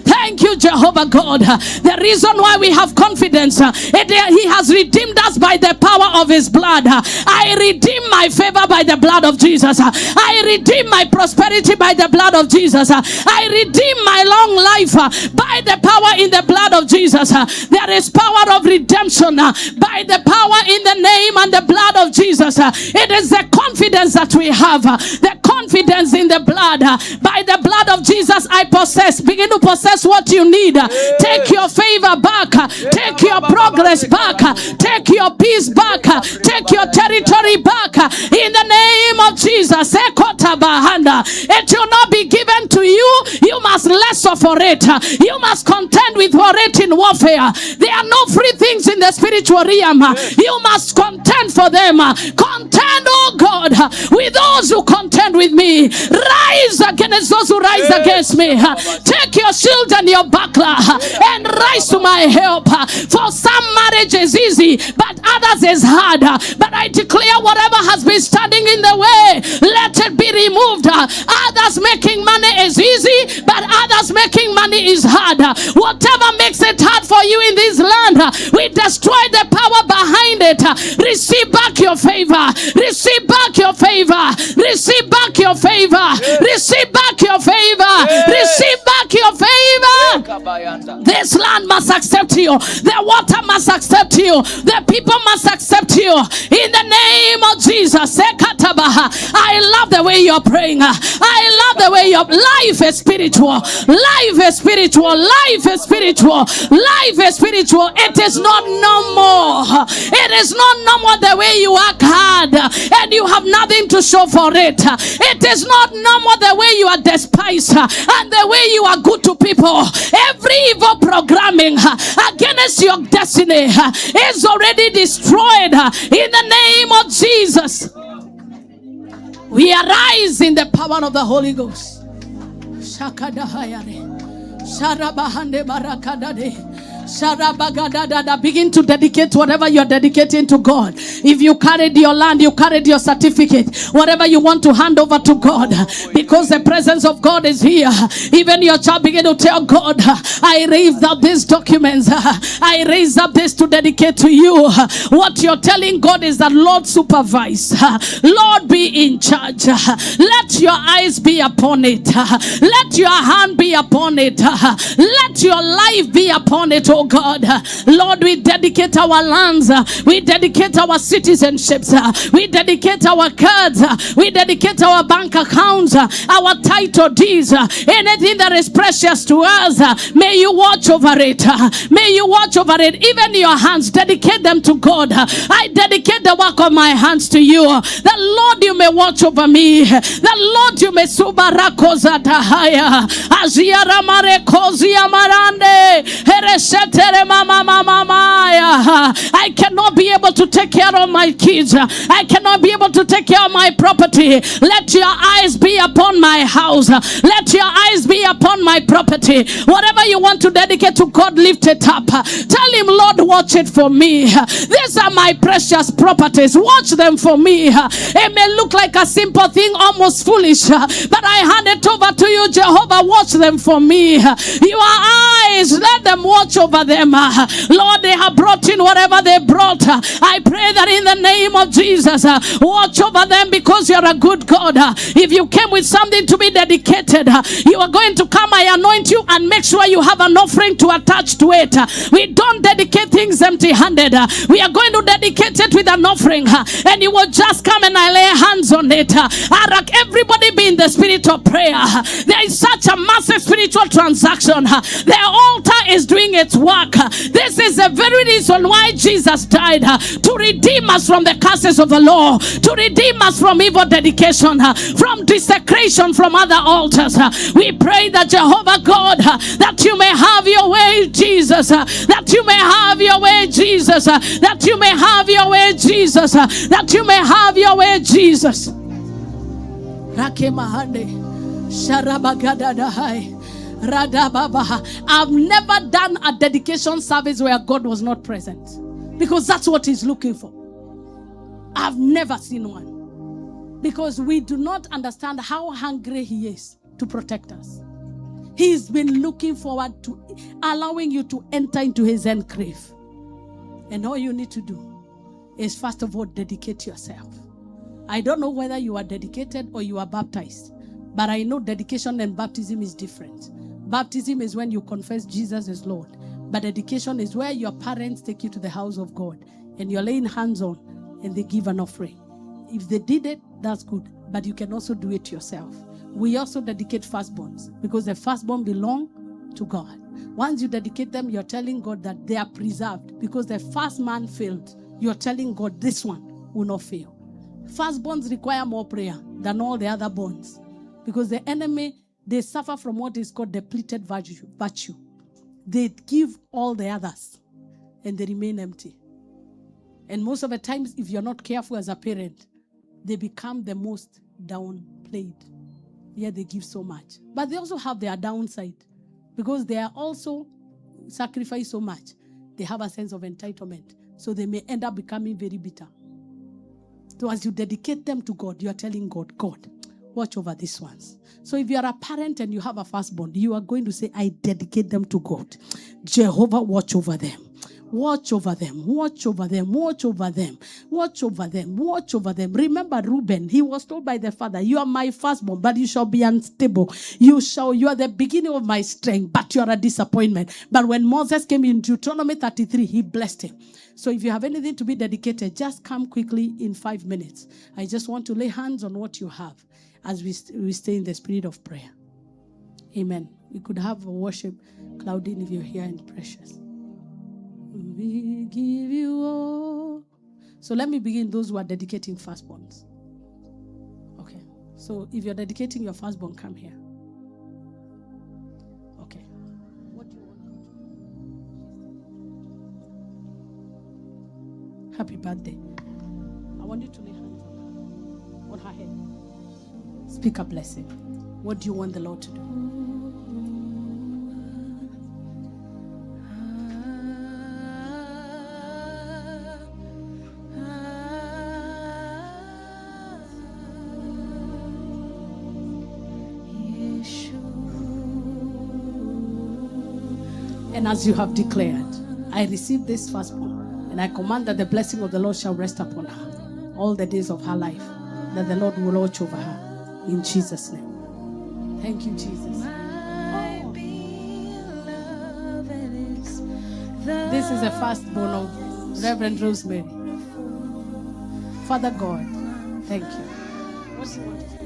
Thank you, Jehovah God. The reason why we have confidence, He has redeemed us by the power of His blood. I redeem my favor by the blood of Jesus. I redeem my prosperity by the blood of Jesus. I redeem my long life by the power in the blood of Jesus. There is power of redemption by the power in the name and the blood of Jesus. It is the confidence that we have, the confidence in the blood. By the blood of Jesus, I possess. Begin to possess what you need. Take your favor back. Take your progress back. Take your peace back. Take your territory back. In the name of Jesus. It will not be given to you. You must lesser for it. You must contend with for it in warfare. There are no free things in the spiritual realm. You must contend for them. Contend, oh God, with those who contend with me. Rise against those who rise against me. Take your shield and your buckler and rise to my help. For some marriage is easy, but others is hard. But I declare whatever has been standing in the way, let it be removed. Others making money is easy, but others making money is hard. Whatever makes it hard for you in this land, we destroy the power behind it. Receive back your favor. Receive back your favor. Receive back your favor. Receive back your favor. Receive back your favor. This land must accept you. The water must accept you. The people must accept you. In the name of Jesus. I love the way you're praying. I love the way your life is spiritual. Life is spiritual. Life is spiritual. Life is spiritual. It is not normal. It is not normal the way you work hard and you have nothing to show for it. It is not normal the way you are despised and the way you are good to people. Every evil programming against your destiny is already destroyed in the name of Jesus. We arise in the power of the Holy Ghost. Sharabahande barakadade. Begin to dedicate whatever you're dedicating to God. If you carried your land, you carried your certificate, whatever you want to hand over to God, because the presence of God is here. Even your child, begin to tell God, I raise up these documents. I raise up this to dedicate to you. What you're telling God is that, Lord, supervise. Lord, be in charge. Let your eyes be upon it. Let your hand be upon it. Let your life be upon it, oh God. Lord, we dedicate our lands. We dedicate our citizenships. We dedicate our cards. We dedicate our bank accounts, our title deeds, anything that is precious to us. May you watch over it. May you watch over it. Even your hands, dedicate them to God. I dedicate the work of my hands to you. The Lord, you may watch over me. The Lord, you may subarakoza tahaya. Aziara mare kozia marande. I cannot be able to take care of my kids. I cannot be able to take care of my property. Let your eyes be upon my house. Let your eyes be upon my property. Whatever you want to dedicate to God, lift it up. Tell him, Lord, watch it for me. These are my precious properties. Watch them for me. It may look like a simple thing, almost foolish, but I hand it over to you, Jehovah. Watch them for me. Your eyes, let them watch over over them. Lord, they have brought in whatever they brought. I pray that in the name of Jesus, watch over them, because you're a good God. If you came with something to be dedicated, you are going to come. I anoint you and make sure you have an offering to attach to it. We don't dedicate things empty-handed. We are going to dedicate it with an offering, and you will just come and I lay hands on it. Everybody be in the spirit of prayer. There is such a massive spiritual transaction. The altar is doing its work. This is the very reason why Jesus died, to redeem us from the curses of the law, to redeem us from evil dedication, from desecration from other altars. We pray that Jehovah God, that you may have your way, Jesus, that you may have your way, Jesus, that you may have your way, Jesus, that you may have your way, Jesus. I've never done a dedication service where God was not present, because that's what he's looking for. I've never seen one, because we do not understand how hungry he is to protect us. He's been looking forward to allowing you to enter into his enclave. And all you need to do is, first of all, dedicate yourself. I don't know whether you are dedicated or you are baptized, but I know dedication and baptism is different. Baptism is when you confess Jesus as Lord, but dedication is where your parents take you to the house of God and you're laying hands on and they give an offering. If they did it, that's good, but you can also do it yourself. We also dedicate firstborns, because the firstborn belong to God. Once you dedicate them, you're telling God that they are preserved, because the first man failed. You're telling God this one will not fail. Firstborns require more prayer than all the other borns, because the enemy, they suffer from what is called depleted virtue. They give all the others and they remain empty. And most of the times, if you're not careful as a parent, they become the most downplayed. Yeah, they give so much. But they also have their downside, because they are also sacrifice so much. They have a sense of entitlement. So they may end up becoming very bitter. So as you dedicate them to God, you are telling God, God, watch over these ones. So if you are a parent and you have a firstborn, you are going to say, I dedicate them to God. Jehovah, watch over them. Watch over them, watch over them, watch over them, watch over them, watch over them. Remember Reuben, he was told by the father, you are my firstborn, but you shall be unstable. You are the beginning of my strength, but you are a disappointment. But when Moses came in Deuteronomy 33, he blessed him. So if you have anything to be dedicated, just come quickly in 5 minutes. I just want to lay hands on what you have as we stay in the spirit of prayer. Amen. We could have a worship, Claudine, if you're here, and Precious. We give you all. So let me begin those who are dedicating firstborns. Okay. So if you're dedicating your firstborn, come here. Okay. What do you want? Happy birthday. I want you to lay hands on her head. Speak a blessing. What do you want the Lord to do? And as you have declared, I receive this firstborn, and I command that the blessing of the Lord shall rest upon her all the days of her life, that the Lord will watch over her. In Jesus' name. Thank you, Jesus. Oh. This is the firstborn of Reverend Rosemary. Father God, thank you. What do you want to say?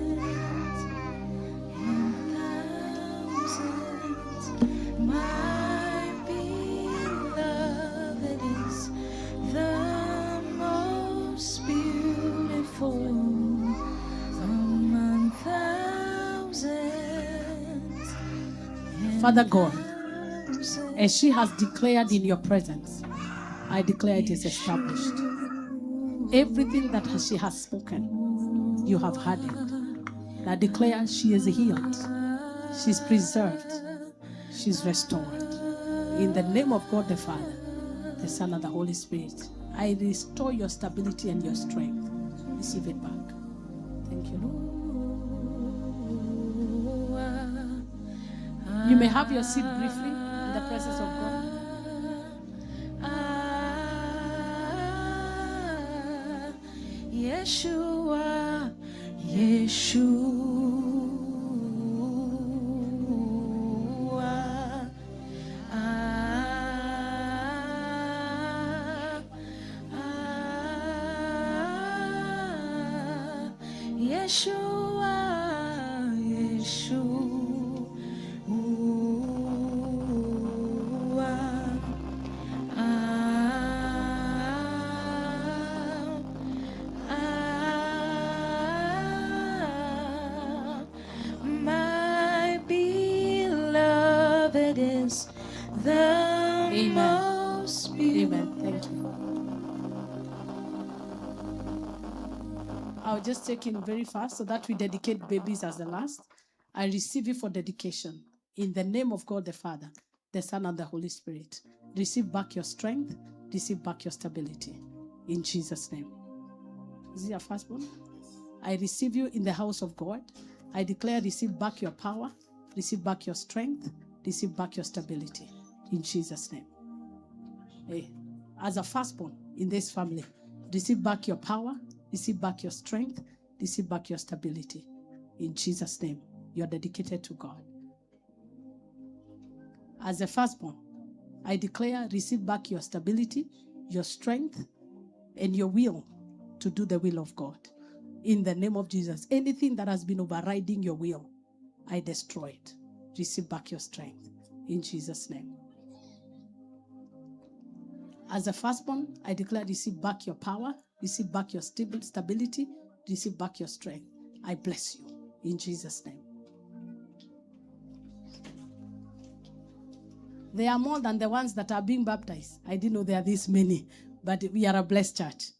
Father God, as she has declared in your presence, I declare it is established. Everything that she has spoken, you have heard it. I declare she is healed, she's preserved, she's restored. In the name of God the Father, the Son, and the Holy Spirit, I restore your stability and your strength. Receive it back. Thank you, Lord. You may have your seat briefly in the presence of God. Yeshua, Yeshua. Yeshua, Yeshua, my beloved is the most beautiful. Amen. Thank you. I'll just take in very fast so that we dedicate babies as the last. I receive you for dedication. In the name of God the Father, the Son, and the Holy Spirit. Receive back your strength. Receive back your stability. In Jesus' name. Is it your firstborn? I receive you in the house of God. I declare, receive back your power. Receive back your strength. Receive back your stability. In Jesus' name. Hey, as a firstborn in this family, receive back your power. Receive back your strength. Receive back your stability. In Jesus' name, you're dedicated to God. As a firstborn, I declare, receive back your stability, your strength, and your will to do the will of God. In the name of Jesus, anything that has been overriding your will, I destroy it. Receive back your strength. In Jesus' name. As a firstborn, I declare, receive back your power, receive back your stability, receive back your strength. I bless you in Jesus' name. They are more than the ones that are being baptized. I didn't know there are this many, but we are a blessed church.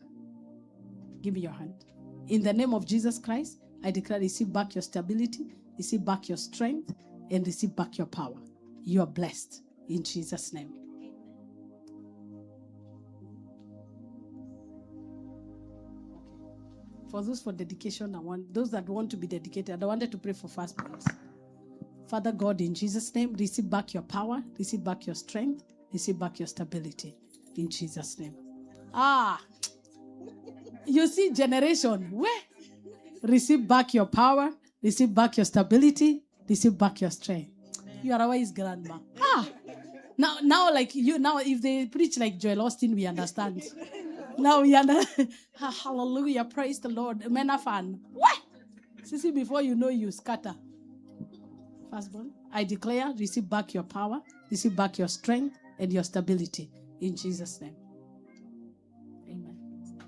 Give me your hand. In the name of Jesus Christ, I declare, receive back your stability, receive back your strength, and receive back your power. You are blessed in Jesus' name. For those for dedication, those that want to be dedicated, I wanted to pray for firstborns. Father God, in Jesus' name, receive back your power, receive back your strength, receive back your stability. In Jesus' name. You see, generation, where? Receive back your power, receive back your stability, receive back your strength. You are a wise grandma. Now, like you, now if they preach like Joel Austin, we understand. Now we understand. Hallelujah, praise the Lord. Men are fan. What? See, before you know, you scatter. Firstborn, I declare, receive back your power, receive back your strength and your stability. In Jesus' name. Amen.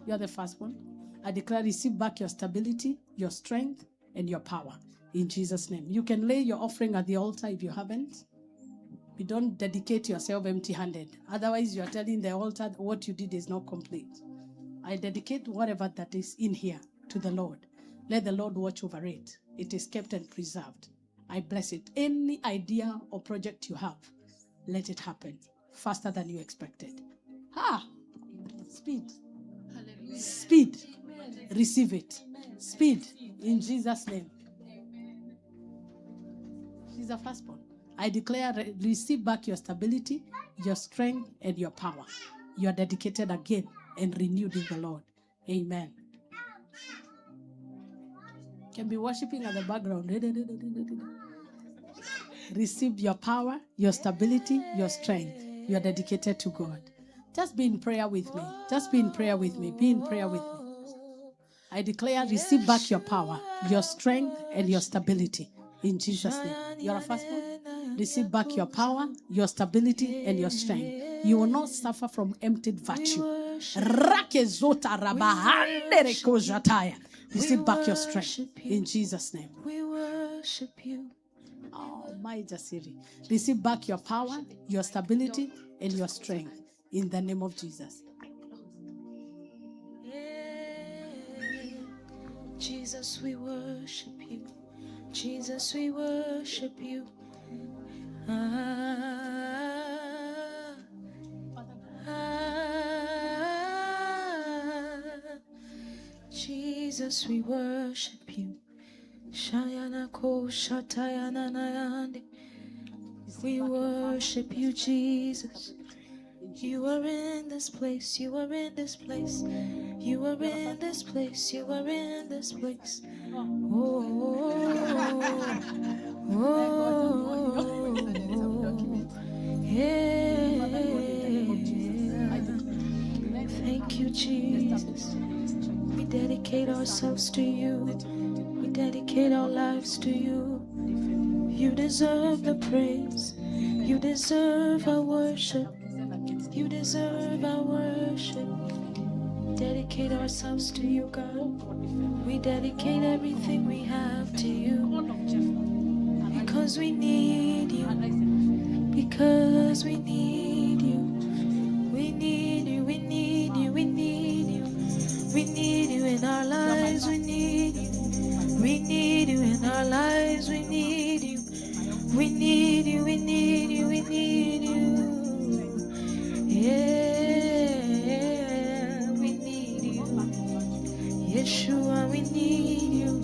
You are the firstborn. I declare, receive back your stability, your strength, and your power. In Jesus' name. You can lay your offering at the altar if you haven't. You don't dedicate yourself empty-handed. Otherwise, you are telling the altar what you did is not complete. I dedicate whatever that is in here to the Lord. Let the Lord watch over it. It is kept and preserved. I bless it. Any idea or project you have, let it happen faster than you expected. Speed. Hallelujah. Speed. Amen. Receive it. Amen. Speed. In Jesus' name. She's a firstborn. I declare, receive back your stability, your strength, and your power. You are dedicated again and renewed in the Lord. Amen. Can be worshiping at the background. Receive your power, your stability, your strength. You are dedicated to God. Just be in prayer with me. Just be in prayer with me. Be in prayer with me. I declare, receive back your power, your strength, and your stability. In Jesus' name. You are a firstborn. Receive back your power, your stability, and your strength. You will not suffer from emptied virtue. Receive back your strength. In Jesus' name. We worship you. Oh, my Jasiri. Receive back your power, your stability, and your strength. In the name of Jesus. Jesus, we worship you. Jesus, we worship you. Jesus, we worship you. Shayana ko shatayana nayande. We worship you, Jesus. You are in this place. You are in this place. You are in this place. You are in this place. Oh, yeah. Thank you, Jesus. We dedicate ourselves to you. We dedicate our lives to you. You deserve the praise. You deserve our worship. You deserve our worship. Dedicate ourselves to you, God. We dedicate everything we have to you. Because we need you. Because we need you. We need you. We need you. We need you. We need you in our lives. We need you. We need you in our lives. We need you. We need you. We need you. We need you. Yeah, we need you. Yeshua, we need you.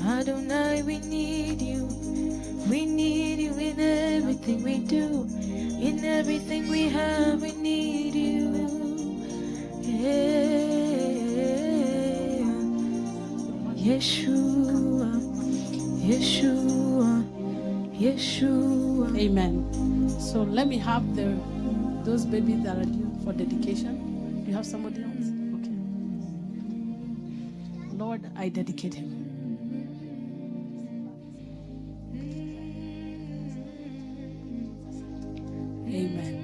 Adonai, we need you. We need you in everything we do. In everything we have, we need you. Yeah. Yeshua, Yeshua, Yeshua. Amen. So let me have those babies that are due for dedication. You have somebody else? Okay. Lord, I dedicate him. Amen.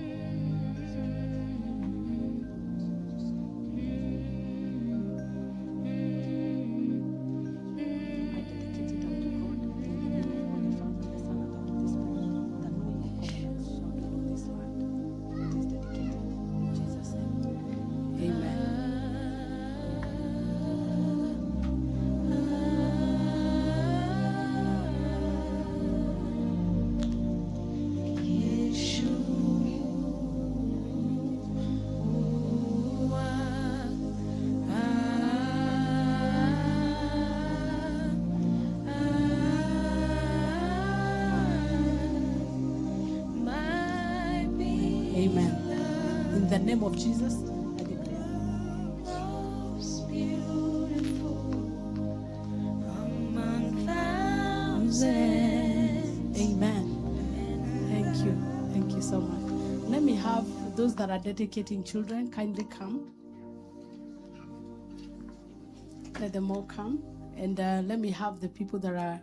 Amen. In the name of Jesus, I declare. Most beautiful among thousands. Amen. Thank you. Thank you so much. Let me have those that are dedicating children kindly come. Let them all come. And let me have the people that are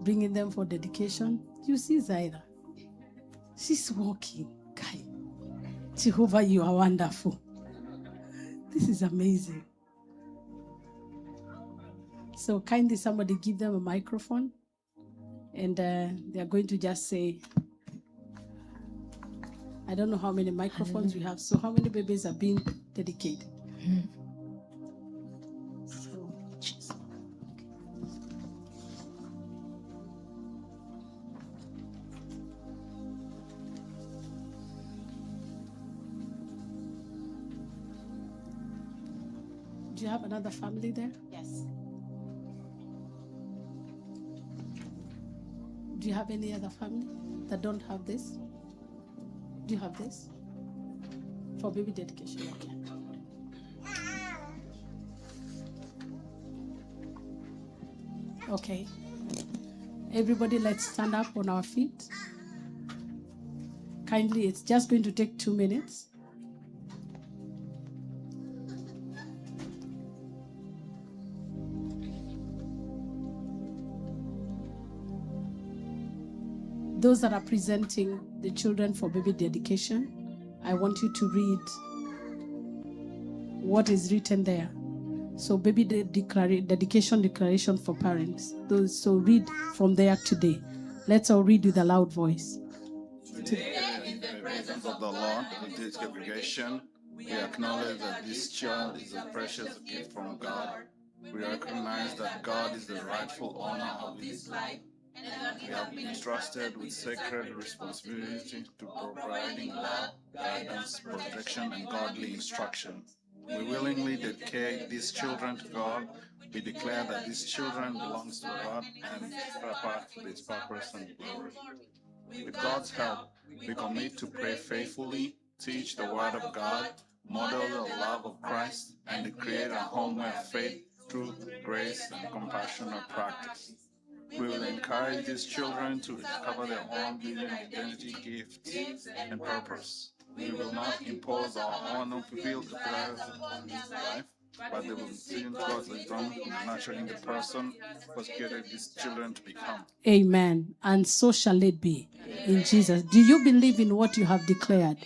bringing them for dedication. You see Zaira. She's walking. Kai. Jehovah, you are wonderful. This is amazing. So kindly somebody give them a microphone. And they are going to just say, I don't know how many microphones we have. So how many babies are being dedicated? So, Jesus. Do you have another family there? Yes. Do you have any other family that don't have this? Do you have this? For baby dedication, okay. Okay. Everybody, let's stand up on our feet. Kindly, it's just going to take 2 minutes. Those that are presenting the children for baby dedication, I want you to read what is written there. So baby dedication declaration for parents. So read from there today. Let's all read with a loud voice. Today, in the presence of the Lord, with this congregation, we acknowledge that this child is a precious gift from God. We recognize that God is the rightful owner of this life. We have been entrusted with sacred responsibility to providing love, guidance, protection, and godly instruction. We willingly dedicate these children to God. We declare that these children belong to God and are part of His purpose and glory. With God's help, we commit to pray faithfully, teach the Word of God, model the love of Christ, and to create a home where faith, truth, grace, and compassion are practiced. We will encourage these children to discover their own vision, identity, gifts, and purpose. We will not impose our own unfulfilled desires on this life, but they will see God's wisdom in nurturing the person who has created these children to become. Amen. And so shall it be in Jesus. Do you believe in what you have declared?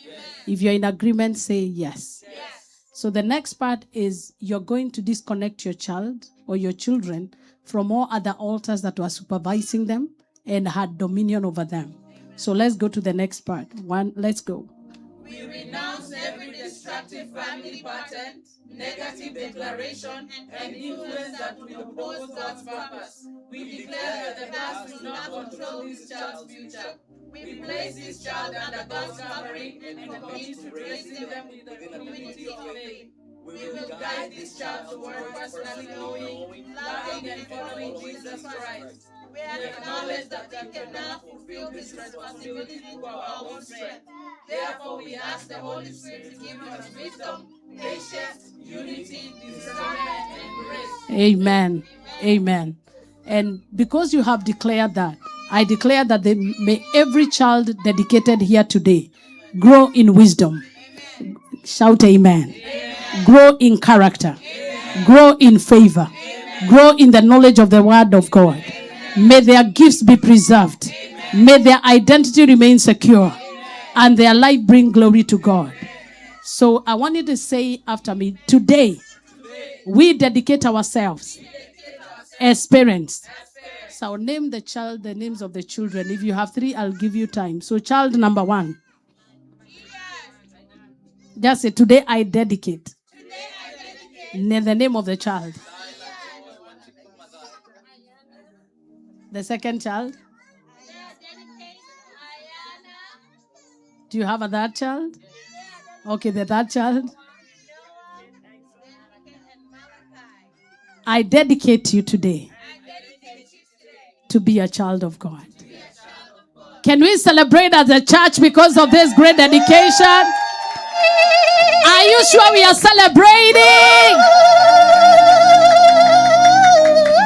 If you're in agreement, say yes. So the next part is you're going to disconnect your child or your children from all other altars that were supervising them and had dominion over them. So let's go to the next part. Let's go. We renounce every destructive family pattern, negative declaration, and influence that will oppose God's purpose. We declare that the past do not control this child's future. We place this child under God's covering and commit to raising them with the community of faith. We will guide this child toward personally knowing, loving, and following Jesus Christ. We acknowledge that we cannot fulfill this responsibility through our own strength. Therefore, we ask the Holy Spirit to give us wisdom, patience, unity, discernment, and grace. Amen. Amen. And because you have declared that, I declare that may every child dedicated here today grow in wisdom. Shout amen. Grow in character. Grow in favor. Grow in the knowledge of the word of God. May their gifts be preserved. May their identity remain secure. And their life bring glory to God. So I want you to say after me, today we dedicate ourselves as parents. So I'll name the child, the names of the children. If you have 3, I'll give you time. So child number 1. Just say, today I dedicate. Name the name of the child. The second child. Do you have a third child? Okay, the third child. I dedicate you today to be a child of God. Can we celebrate as a church because of this great dedication? Are you sure we are celebrating?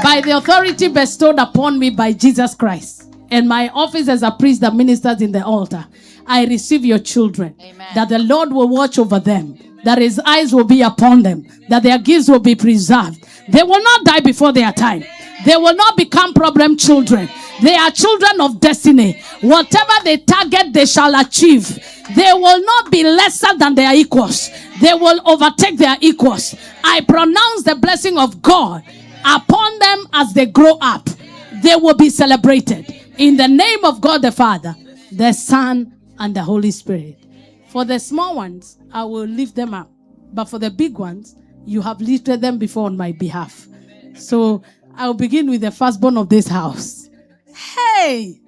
By the authority bestowed upon me by Jesus Christ and my office as a priest that ministers in the altar, I receive your children. Amen. That the Lord will watch over them, that his eyes will be upon them, that their gifts will be preserved. They will not die before their time. They will not become problem children. They are children of destiny. Whatever they target, they shall achieve. They will not be lesser than their equals. They will overtake their equals. I pronounce the blessing of God upon them as they grow up. They will be celebrated. In the name of God the Father, the Son, and the Holy Spirit. For the small ones, I will lift them up. But for the big ones, you have lifted them before on my behalf. So I'll begin with the firstborn of this house. Hey!